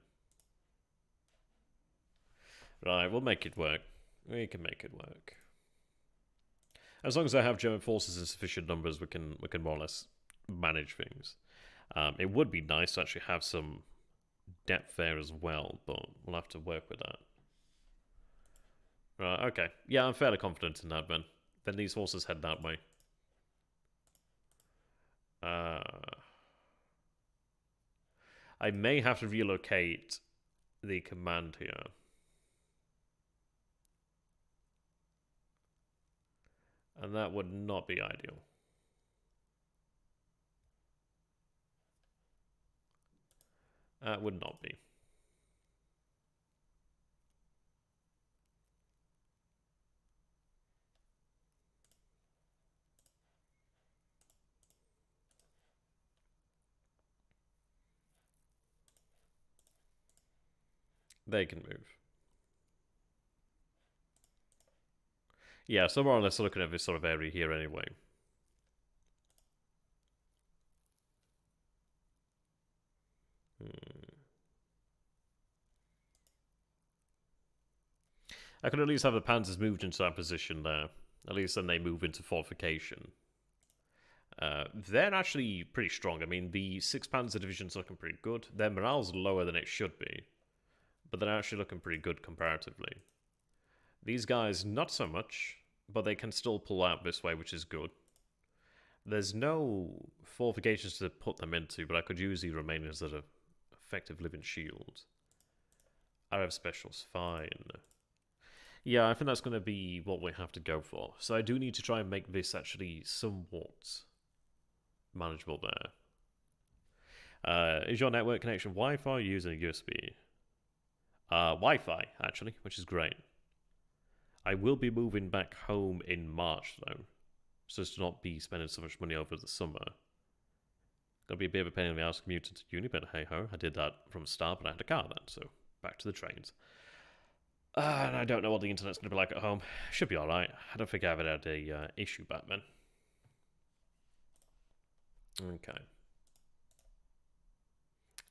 Right, we'll make it work. We can make it work. As long as I have German forces in sufficient numbers, we can more or less manage things. It would be nice to actually have some depth there as well, but we'll have to work with that. Right, okay. Yeah, I'm fairly confident in that, then. Then these horses head that way. I may have to relocate the command here. And that would not be ideal. That would not be. They can move. Yeah, so more or less looking at this sort of area here anyway. I could at least have the panzers moved into that position there. At least then they move into fortification. They're actually pretty strong. I mean, the 6 Panzer Division's looking pretty good. Their morale's lower than it should be, but they're actually looking pretty good comparatively. These guys, not so much, but they can still pull out this way, which is good. There's no fortifications to put them into, but I could use the Romanians as an effective living shield. I have specials, fine. Yeah, I think that's going to be what we have to go for. So I do need to try and make this actually somewhat manageable there. Is your network connection Wi-Fi or using a USB? Wi-Fi, actually, which is great. I will be moving back home in March, though, so as to not be spending so much money over the summer. Gonna be a bit of a pain in the ass commuting to uni, but hey-ho, I did that from the start, but I had a car then, so back to the trains. And I don't know what the internet's going to be like at home. Should be alright. I don't think I ever had a issue back then. Okay.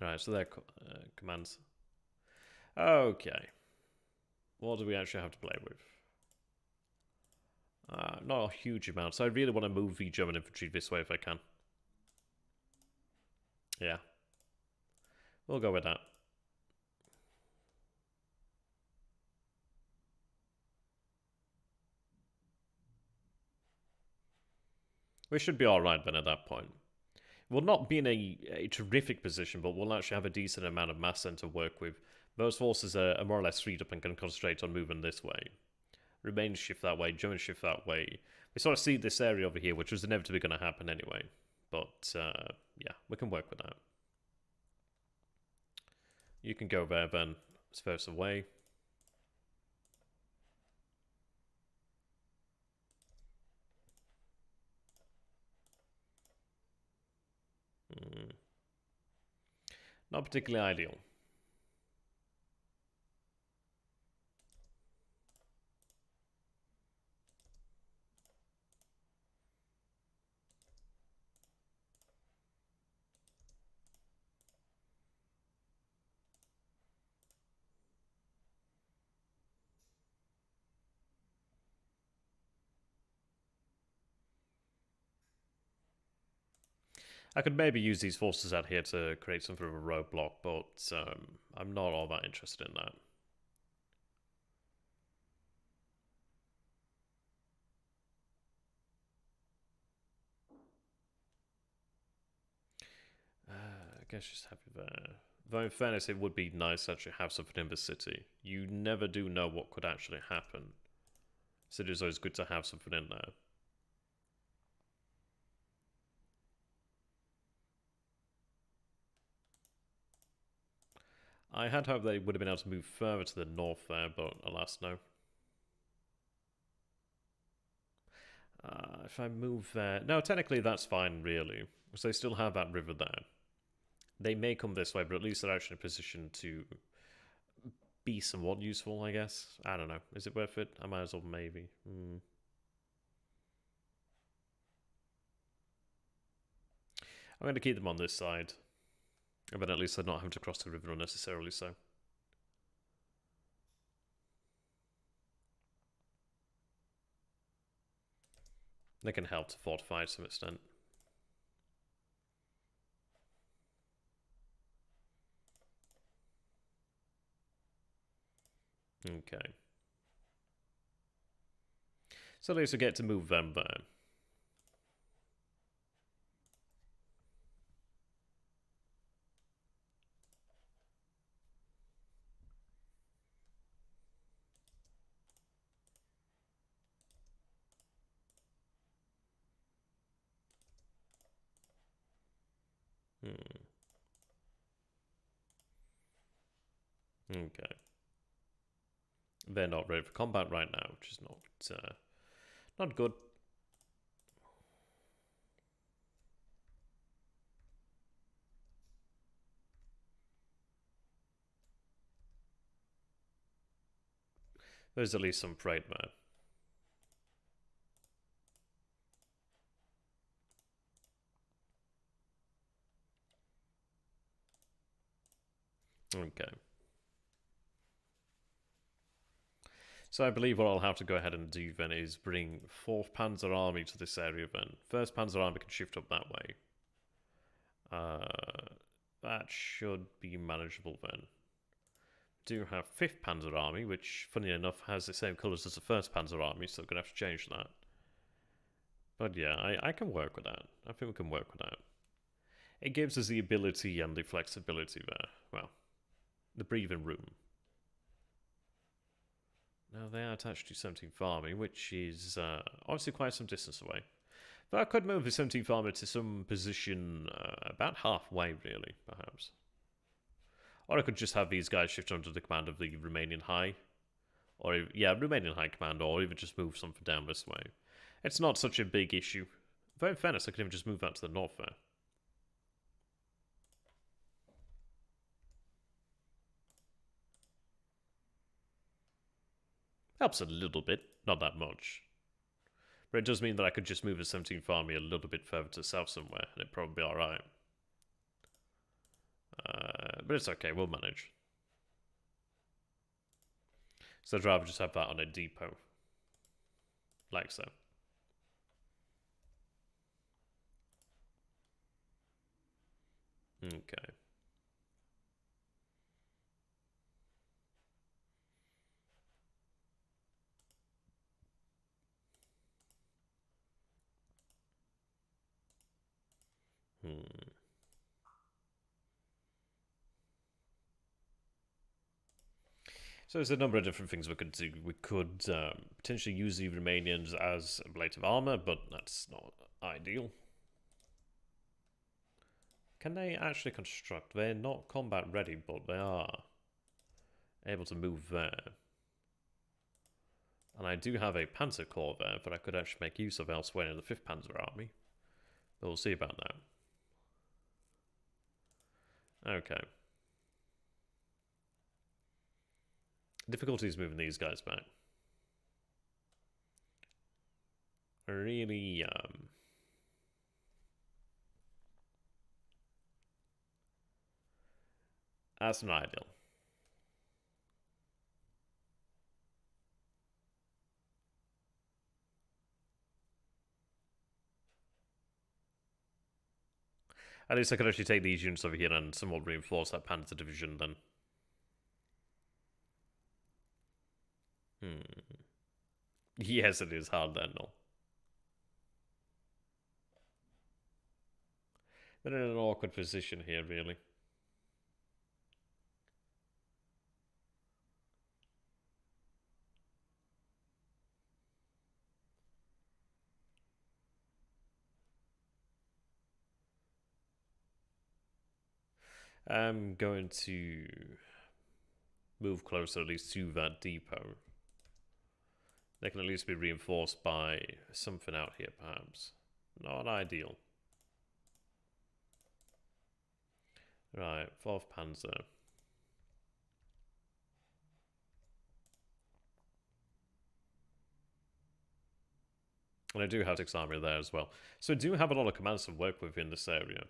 Alright, so they're commands. Okay. What do we actually have to play with? Not a huge amount, so I really want to move the German infantry this way if I can. Yeah. We'll go with that. We should be alright then at that point. We'll not be in a terrific position, but we'll actually have a decent amount of mass then to work with. Those forces are more or less freed up and can concentrate on moving this way. Remains shift that way, Germans shift that way. We sort of see this area over here, which was inevitably going to happen anyway. But, yeah, we can work with that. You can go there then, it's first away. Not particularly ideal. I could maybe use these forces out here to create some sort of a roadblock, but I'm not all that interested in that. I guess just have it there. Though in fairness, it would be nice to actually have something in the city. You never do know what could actually happen. So it is always good to have something in there. I had hoped they would have been able to move further to the north there, but alas, no. If I move there... No, technically that's fine, really. Because they still have that river there. They may come this way, but at least they're actually in a position to be somewhat useful, I guess. I don't know. Is it worth it? I might as well maybe. I'm going to keep them on this side. But at least they're not having to cross the river unnecessarily so. They can help to fortify to some extent. Okay. So at least we get to move them there. Okay. They're not ready for combat right now, which is not good. There's at least some freight there. Okay. So I believe what I'll have to go ahead and do then is bring 4th Panzer Army to this area then. 1st Panzer Army can shift up that way. That should be manageable then. Do have 5th Panzer Army, which, funny enough, has the same colours as the 1st Panzer Army, so I'm going to have to change that. But yeah, I can work with that. I think we can work with that. It gives us the ability and the flexibility there. Well, the breathing room. Now they are attached to 17th Army, which is obviously quite some distance away. But I could move the 17th Army to some position about halfway, really, perhaps. Or I could just have these guys shift under the command of the Romanian High. Or, yeah, Romanian High Command, or even just move something down this way. It's not such a big issue. Though in fairness, I could even just move that to the north there. Helps a little bit, not that much. But it does mean that I could just move the 17th Army a little bit further to the south somewhere, and it'd probably be alright. But it's okay, we'll manage. So I'd rather just have that on a depot. Like so. Okay. So there's a number of different things we could do. We could potentially use the Romanians as a blade of armor, but that's not ideal. Can they actually construct? They're not combat ready, but they are able to move there. And I do have a Panzer Corps there that I could actually make use of elsewhere in the 5th Panzer Army. But we'll see about that. Okay. Difficulty is moving these guys back. Really, that's not ideal. At least I could actually take these units over here and somewhat reinforce that Panzer Division then. Yes, it is hard then, no. They're in an awkward position here, really. I'm going to move closer at least to that depot. They can at least be reinforced by something out here, perhaps. Not ideal. Right, 4th Panzer. And I do have 6th Army there as well. So I do have a lot of commands to work with in this area.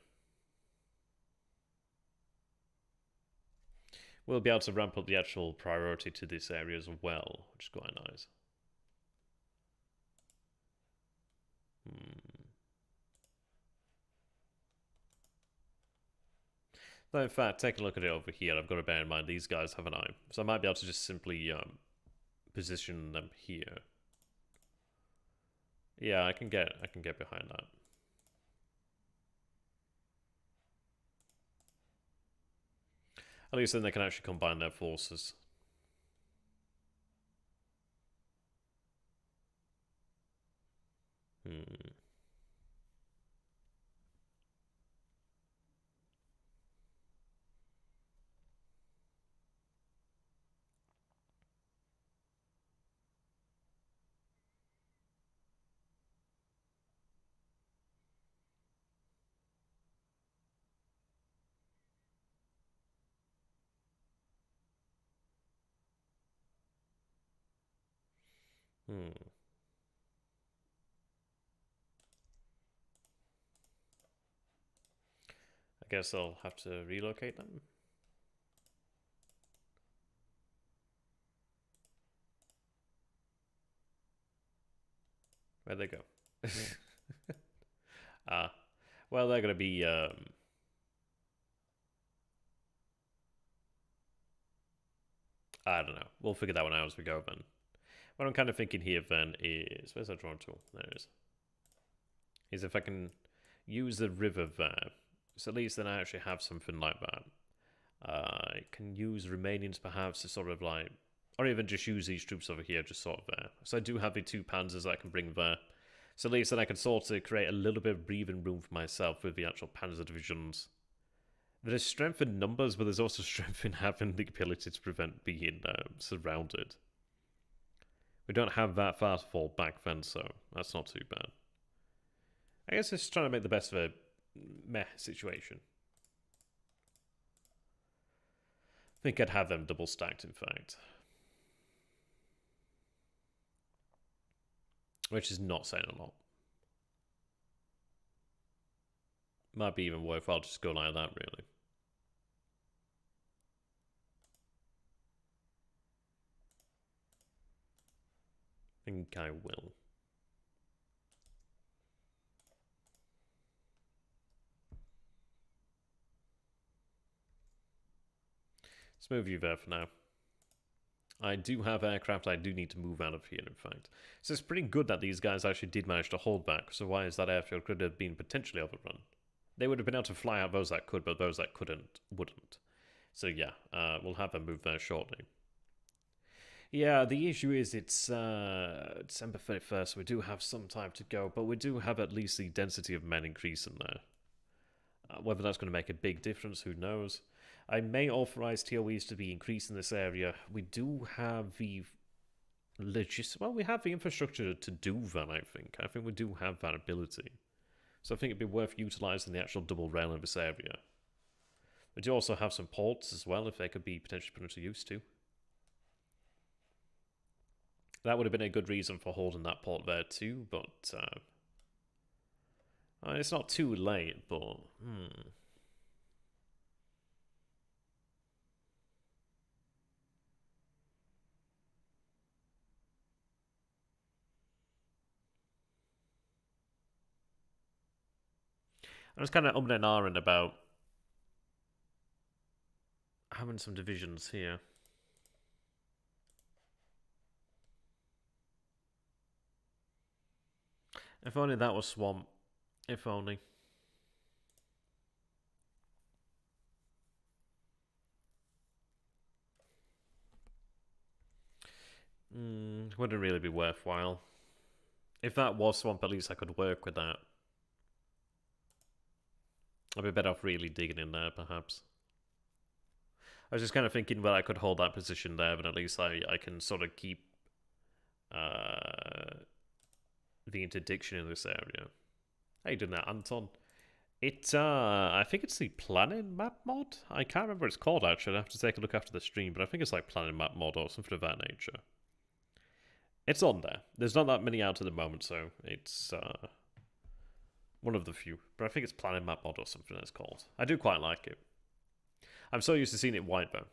We'll be able to ramp up the actual priority to this area as well, which is quite nice. Though, in fact, taking a look at it over here, I've got to bear in mind these guys have an eye. So I might be able to just simply position them here. Yeah, I can get behind that. At least then they can actually combine their forces. I guess I'll have to relocate them. Where'd they go? Well, they're going to be... I don't know. We'll figure that one out as we go, then. What I'm kind of thinking here, then, is... Where's that drawing tool? There it is. Is if I can use the river there. So at least then I actually have something like that. I can use Romanians, perhaps, to sort of like... Or even just use these troops over here, just sort of there. So I do have the 2 panzers I can bring there. So at least then I can sort of create a little bit of breathing room for myself with the actual panzer divisions. There is strength in numbers, but there's also strength in having the ability to prevent being surrounded. We don't have that far to fall back then, so that's not too bad. I guess it's trying to make the best of a meh situation. I think I'd have them double stacked, in fact. Which is not saying a lot. Might be even worthwhile just go like that, really. I think I will. Let's move you there for now. I do have aircraft I do need to move out of here, in fact. So it's pretty good that these guys actually did manage to hold back, so why is that airfield could have been potentially overrun? They would have been able to fly out those that could, but those that couldn't, wouldn't. So yeah, we'll have them move there shortly. Yeah, the issue is it's December 31st, so we do have some time to go, but we do have at least the density of men increasing there. Whether that's going to make a big difference, who knows? I may authorize TOEs to be increased in this area. We do have the well, we have the infrastructure to do that, I think. I think we do have that ability. So I think it'd be worth utilizing the actual double rail in this area. We do also have some ports as well, if they could be potentially put into use too. That would have been a good reason for holding that port there too, but it's not too late, but I was kind of umming and ahhing about having some divisions here. If only that was swamp. If only. Wouldn't really be worthwhile. If that was swamp, at least I could work with that. I'd be better off really digging in there, perhaps. I was just kind of thinking, well, I could hold that position there, but at least I can sort of keep the interdiction in this area. How you doing that, Anton? I think it's the planning map mod? I can't remember what it's called, actually. I'd have to take a look after the stream, but I think it's like planning map mod or something of that nature. It's on there. There's not that many out at the moment, so it's one of the few. But I think it's planning map mod or something it's called. I do quite like it. I'm so used to seeing it white, though.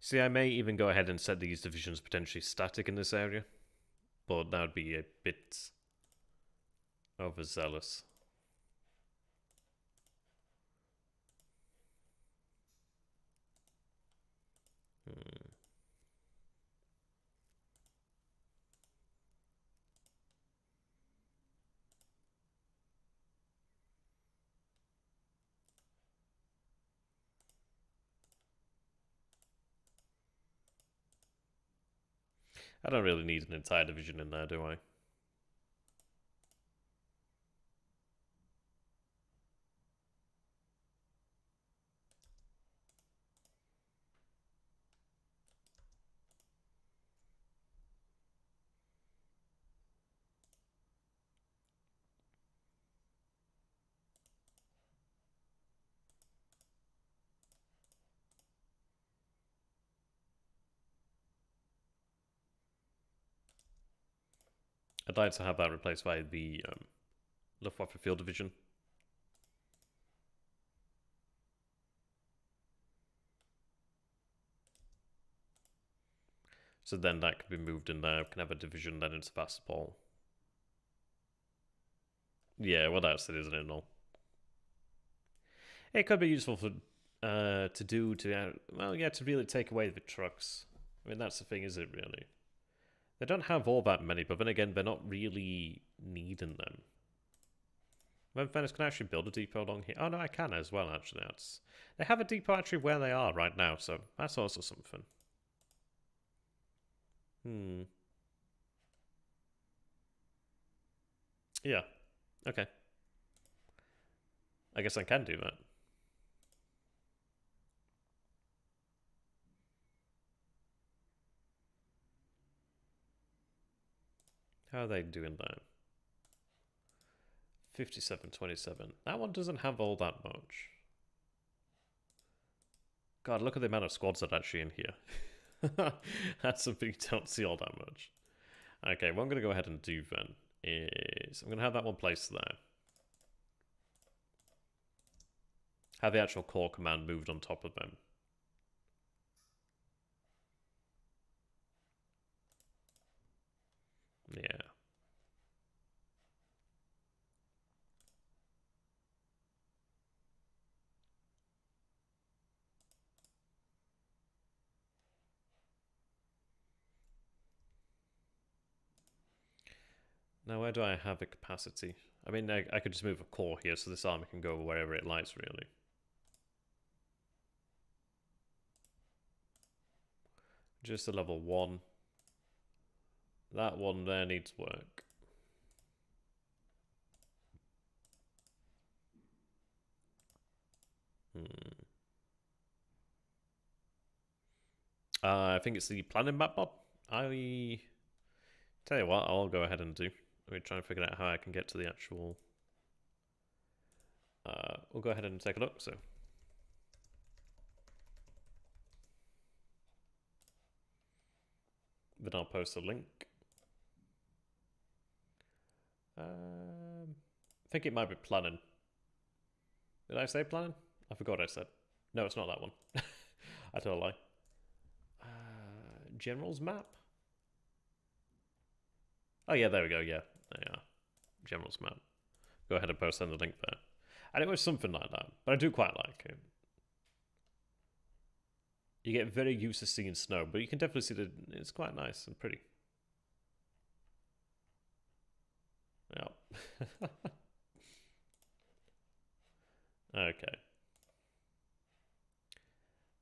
See, I may even go ahead and set these divisions potentially static in this area, but that would be a bit overzealous. I don't really need an entire division in there, do I? I'd like to have that replaced by the Luftwaffe Field Division. So then that could be moved in there. We can have a division then into Sebastopol. Yeah, well that's it, isn't it? No. It could be useful for to really take away the trucks. I mean, that's the thing, is it really? They don't have all that many, but then again, they're not really needing them. When Venice can actually build a depot along here. Oh no, I can as well, actually. They have a depot actually where they are right now, so that's also something. Yeah. Okay. I guess I can do that. How are they doing that? 57-27. That one doesn't have all that much. God, look at the amount of squads that are actually in here. That's something you don't see all that much. Okay, what I'm going to go ahead and do then is I'm going to have that one placed there. Have the actual core command moved on top of them. Yeah. Now, where do I have a capacity? I mean, I could just move a core here so this army can go wherever it likes, really. Just a level 1. That one there needs work. I think it's the planning map mod. I tell you what, I'll go ahead and do. Let me try and figure out how I can get to the actual. We'll go ahead and take a look. So, then I'll post a link. I think it might be planning. Did I say planning? I forgot what I said. No, it's not that one. I told a lie. General's map? Oh yeah, there we go, yeah. There you are. General's map. Go ahead and post in the link there. And it was something like that, but I do quite like it. You get very used to seeing snow, but you can definitely see that it's quite nice and pretty. Yeah. Okay.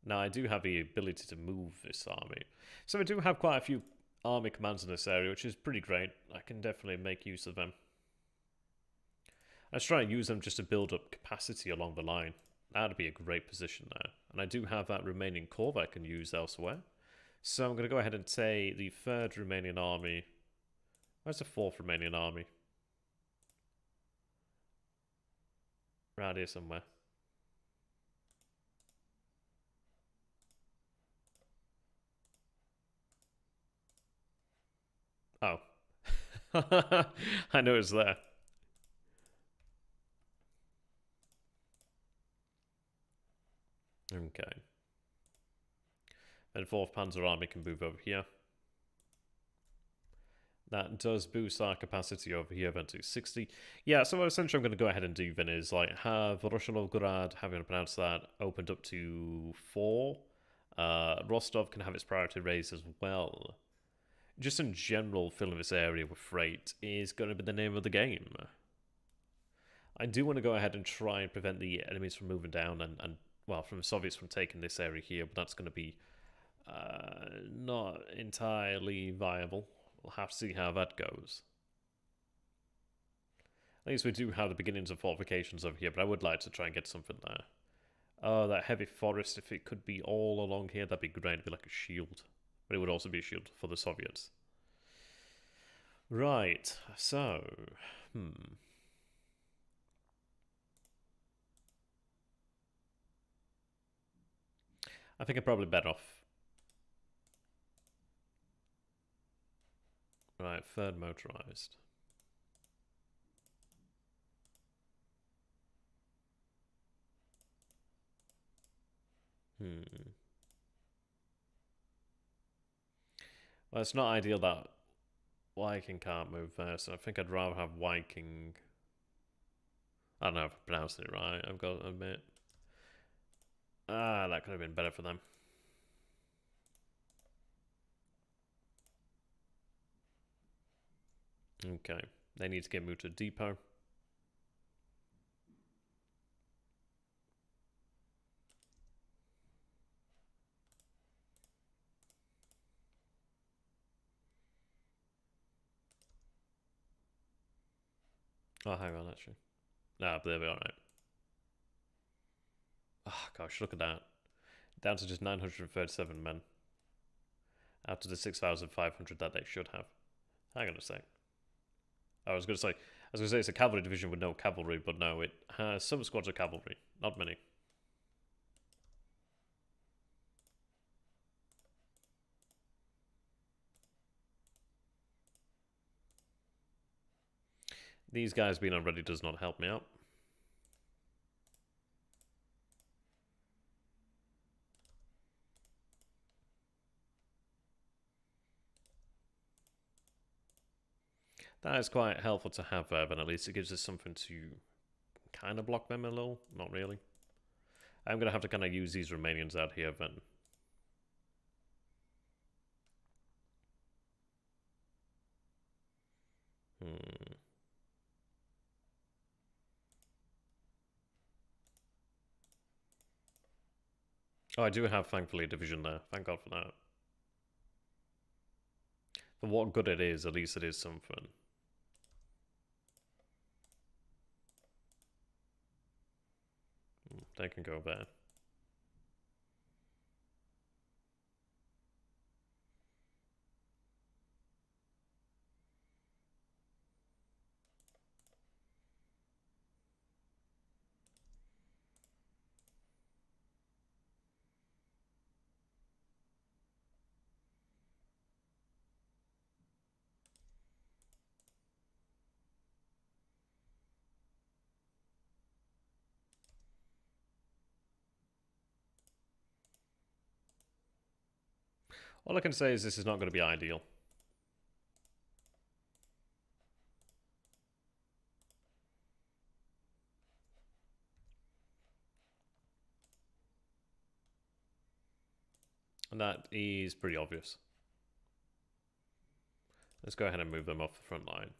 Now I do have the ability to move this army. So I do have quite a few army commands in this area, which is pretty great. I can definitely make use of them. I was trying to use them just to build up capacity along the line. That would be a great position there. And I do have that remaining core that I can use elsewhere. So I'm going to go ahead and say the 3rd Romanian army. Where's the 4th Romanian army? Around here somewhere. Oh. I know it's there. Okay. And 4th Panzer Army can move over here. That does boost our capacity over here then to 60. Yeah, so essentially I'm going to go ahead and do then is like have Russian Novgorod, having to pronounce that, opened up to 4. Rostov can have its priority raised as well. Just in general, filling this area with freight is going to be the name of the game. I do want to go ahead and try and prevent the enemies from moving down and well, from the Soviets from taking this area here, but that's going to be not entirely viable. We'll have to see how that goes. At least we do have the beginnings of fortifications over here, but I would like to try and get something there. Oh, that heavy forest, if it could be all along here, that'd be great. It'd be like a shield. But it would also be a shield for the Soviets. Right, so... I think I'm probably better off. Right, 3rd motorized. Well, it's not ideal that Viking can't move there, so I think I'd rather have Viking. I don't know if I'm pronouncing it right, I've got to admit. That could have been better for them. Okay, they need to get moved to a depot. Oh, hang on, actually. There we are, right. Oh, gosh, look at that. Down to just 937 men. Out of the 6,500 that they should have. Hang on a sec. I was going to say it's a cavalry division with no cavalry, but no, it has some squads of cavalry. Not many. These guys being unready does not help me out. That is quite helpful to have there, but at least it gives us something to kind of block them a little. Not really. I'm going to have to kind of use these Romanians out here then. Oh, I do have, thankfully, a division there. Thank God for that. For what good it is, at least it is something. They can go there. All I can say is this is not going to be ideal. And that is pretty obvious. Let's go ahead and move them off the front line.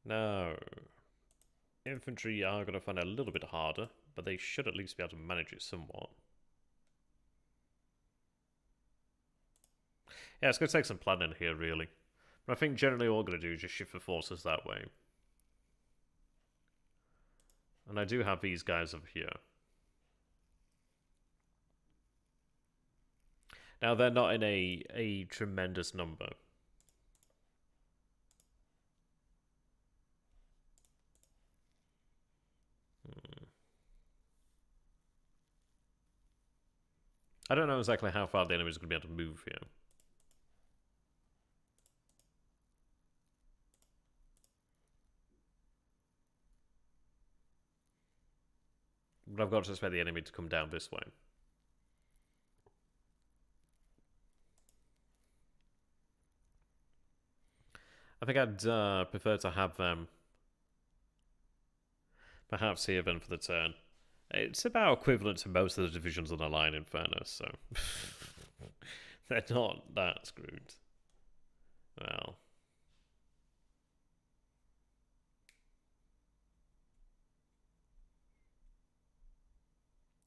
Now, infantry are going to find it a little bit harder, but they should at least be able to manage it somewhat. Yeah, it's going to take some planning here, really. But I think generally all we're going to do is just shift the forces that way. And I do have these guys over here. Now, they're not in a tremendous number. I don't know exactly how far the enemy is going to be able to move here. But I've got to expect the enemy to come down this way. I think I'd prefer to have them perhaps here then for the turn. It's about equivalent to most of the divisions on the line, in fairness, so they're not that screwed. Well,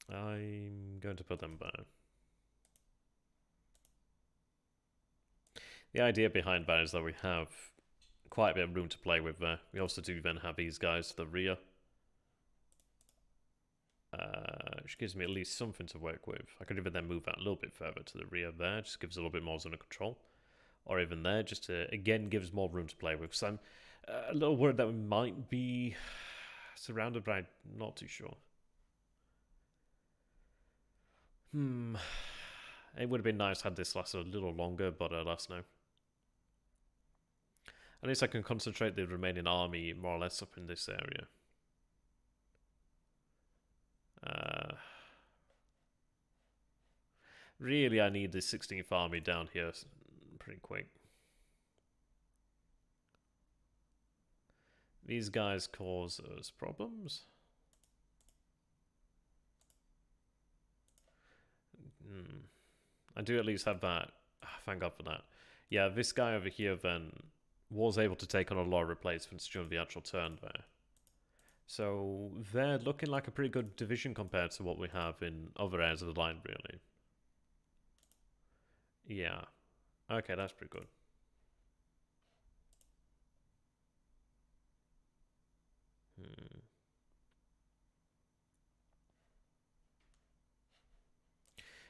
I'm going to put them back. The idea behind that is that we have quite a bit of room to play with there. We also do then have these guys to the rear, which gives me at least something to work with. I could even then move that a little bit further to the rear there, just gives a little bit more zone of control. Or even there, just to, again, gives more room to play with. So I'm a little worried that we might be surrounded, but I'm not too sure. It would have been nice had this lasted a little longer, but alas no. At least I can concentrate the remaining army more or less up in this area. Really, I need this 16th army down here pretty quick. These guys cause us problems. I do at least have that. Thank God for that. Yeah, this guy over here then was able to take on a lot of replacements during the actual turn there. So they're looking like a pretty good division compared to what we have in other areas of the line, really. Yeah. Okay, that's pretty good.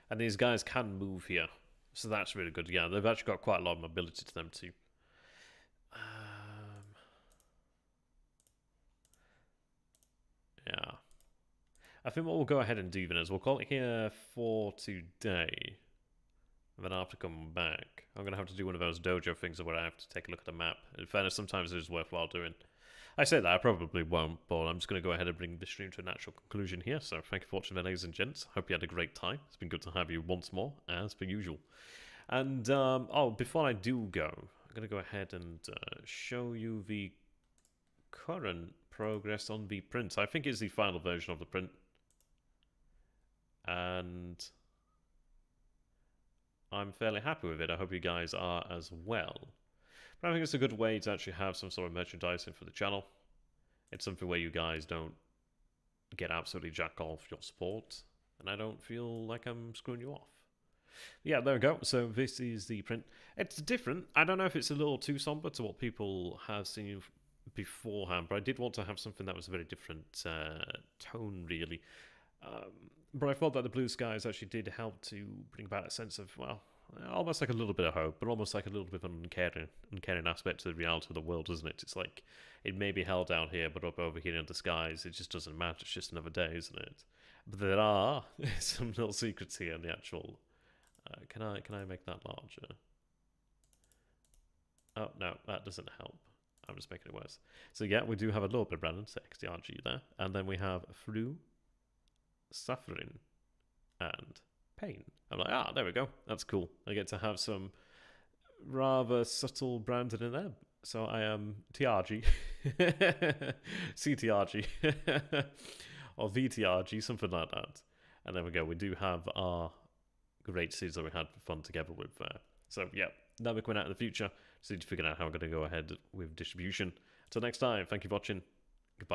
And these guys can move here. So that's really good. Yeah, they've actually got quite a lot of mobility to them too. Yeah. I think what we'll go ahead and do then is we'll call it here for today. And then I'll have to come back. I'm going to have to do one of those dojo things where I have to take a look at the map. In fairness, sometimes it is worthwhile doing. I say that, I probably won't, but I'm just going to go ahead and bring the stream to a natural conclusion here. So thank you for watching, ladies and gents. Hope you had a great time. It's been good to have you once more, as per usual. And, before I do go, I'm going to go ahead and show you the current progress on the print. I think it's the final version of the print. And I'm fairly happy with it. I hope you guys are as well. But I think it's a good way to actually have some sort of merchandising for the channel. It's something where you guys don't get absolutely jack off your support, and I don't feel like I'm screwing you off. Yeah, there we go. So this is the print. It's different. I don't know if it's a little too somber to what people have seen beforehand, but I did want to have something that was a very different tone, really. But I thought that the blue skies actually did help to bring about a sense of, well, almost like a little bit of hope, but almost like a little bit of an uncaring aspect to the reality of the world, isn't it? It's like, it may be hell down here, but up over here in the skies, it just doesn't matter. It's just another day, isn't it? But there are some little secrets here in the actual... can I make that larger? Oh, no, that doesn't help. I'm just making it worse. So yeah, we do have a little bit of Brandon, so XTRG there. And then we have through, suffering, and pain. I'm like, there we go. That's cool. I get to have some rather subtle branding in there. So I am TRG, CTRG, or VTRG, something like that. And there we go. We do have our great seeds that we had fun together with. So yeah, that'll be coming out in the future. So need to figure out how I'm going to go ahead with distribution. Until next time, thank you for watching. Goodbye.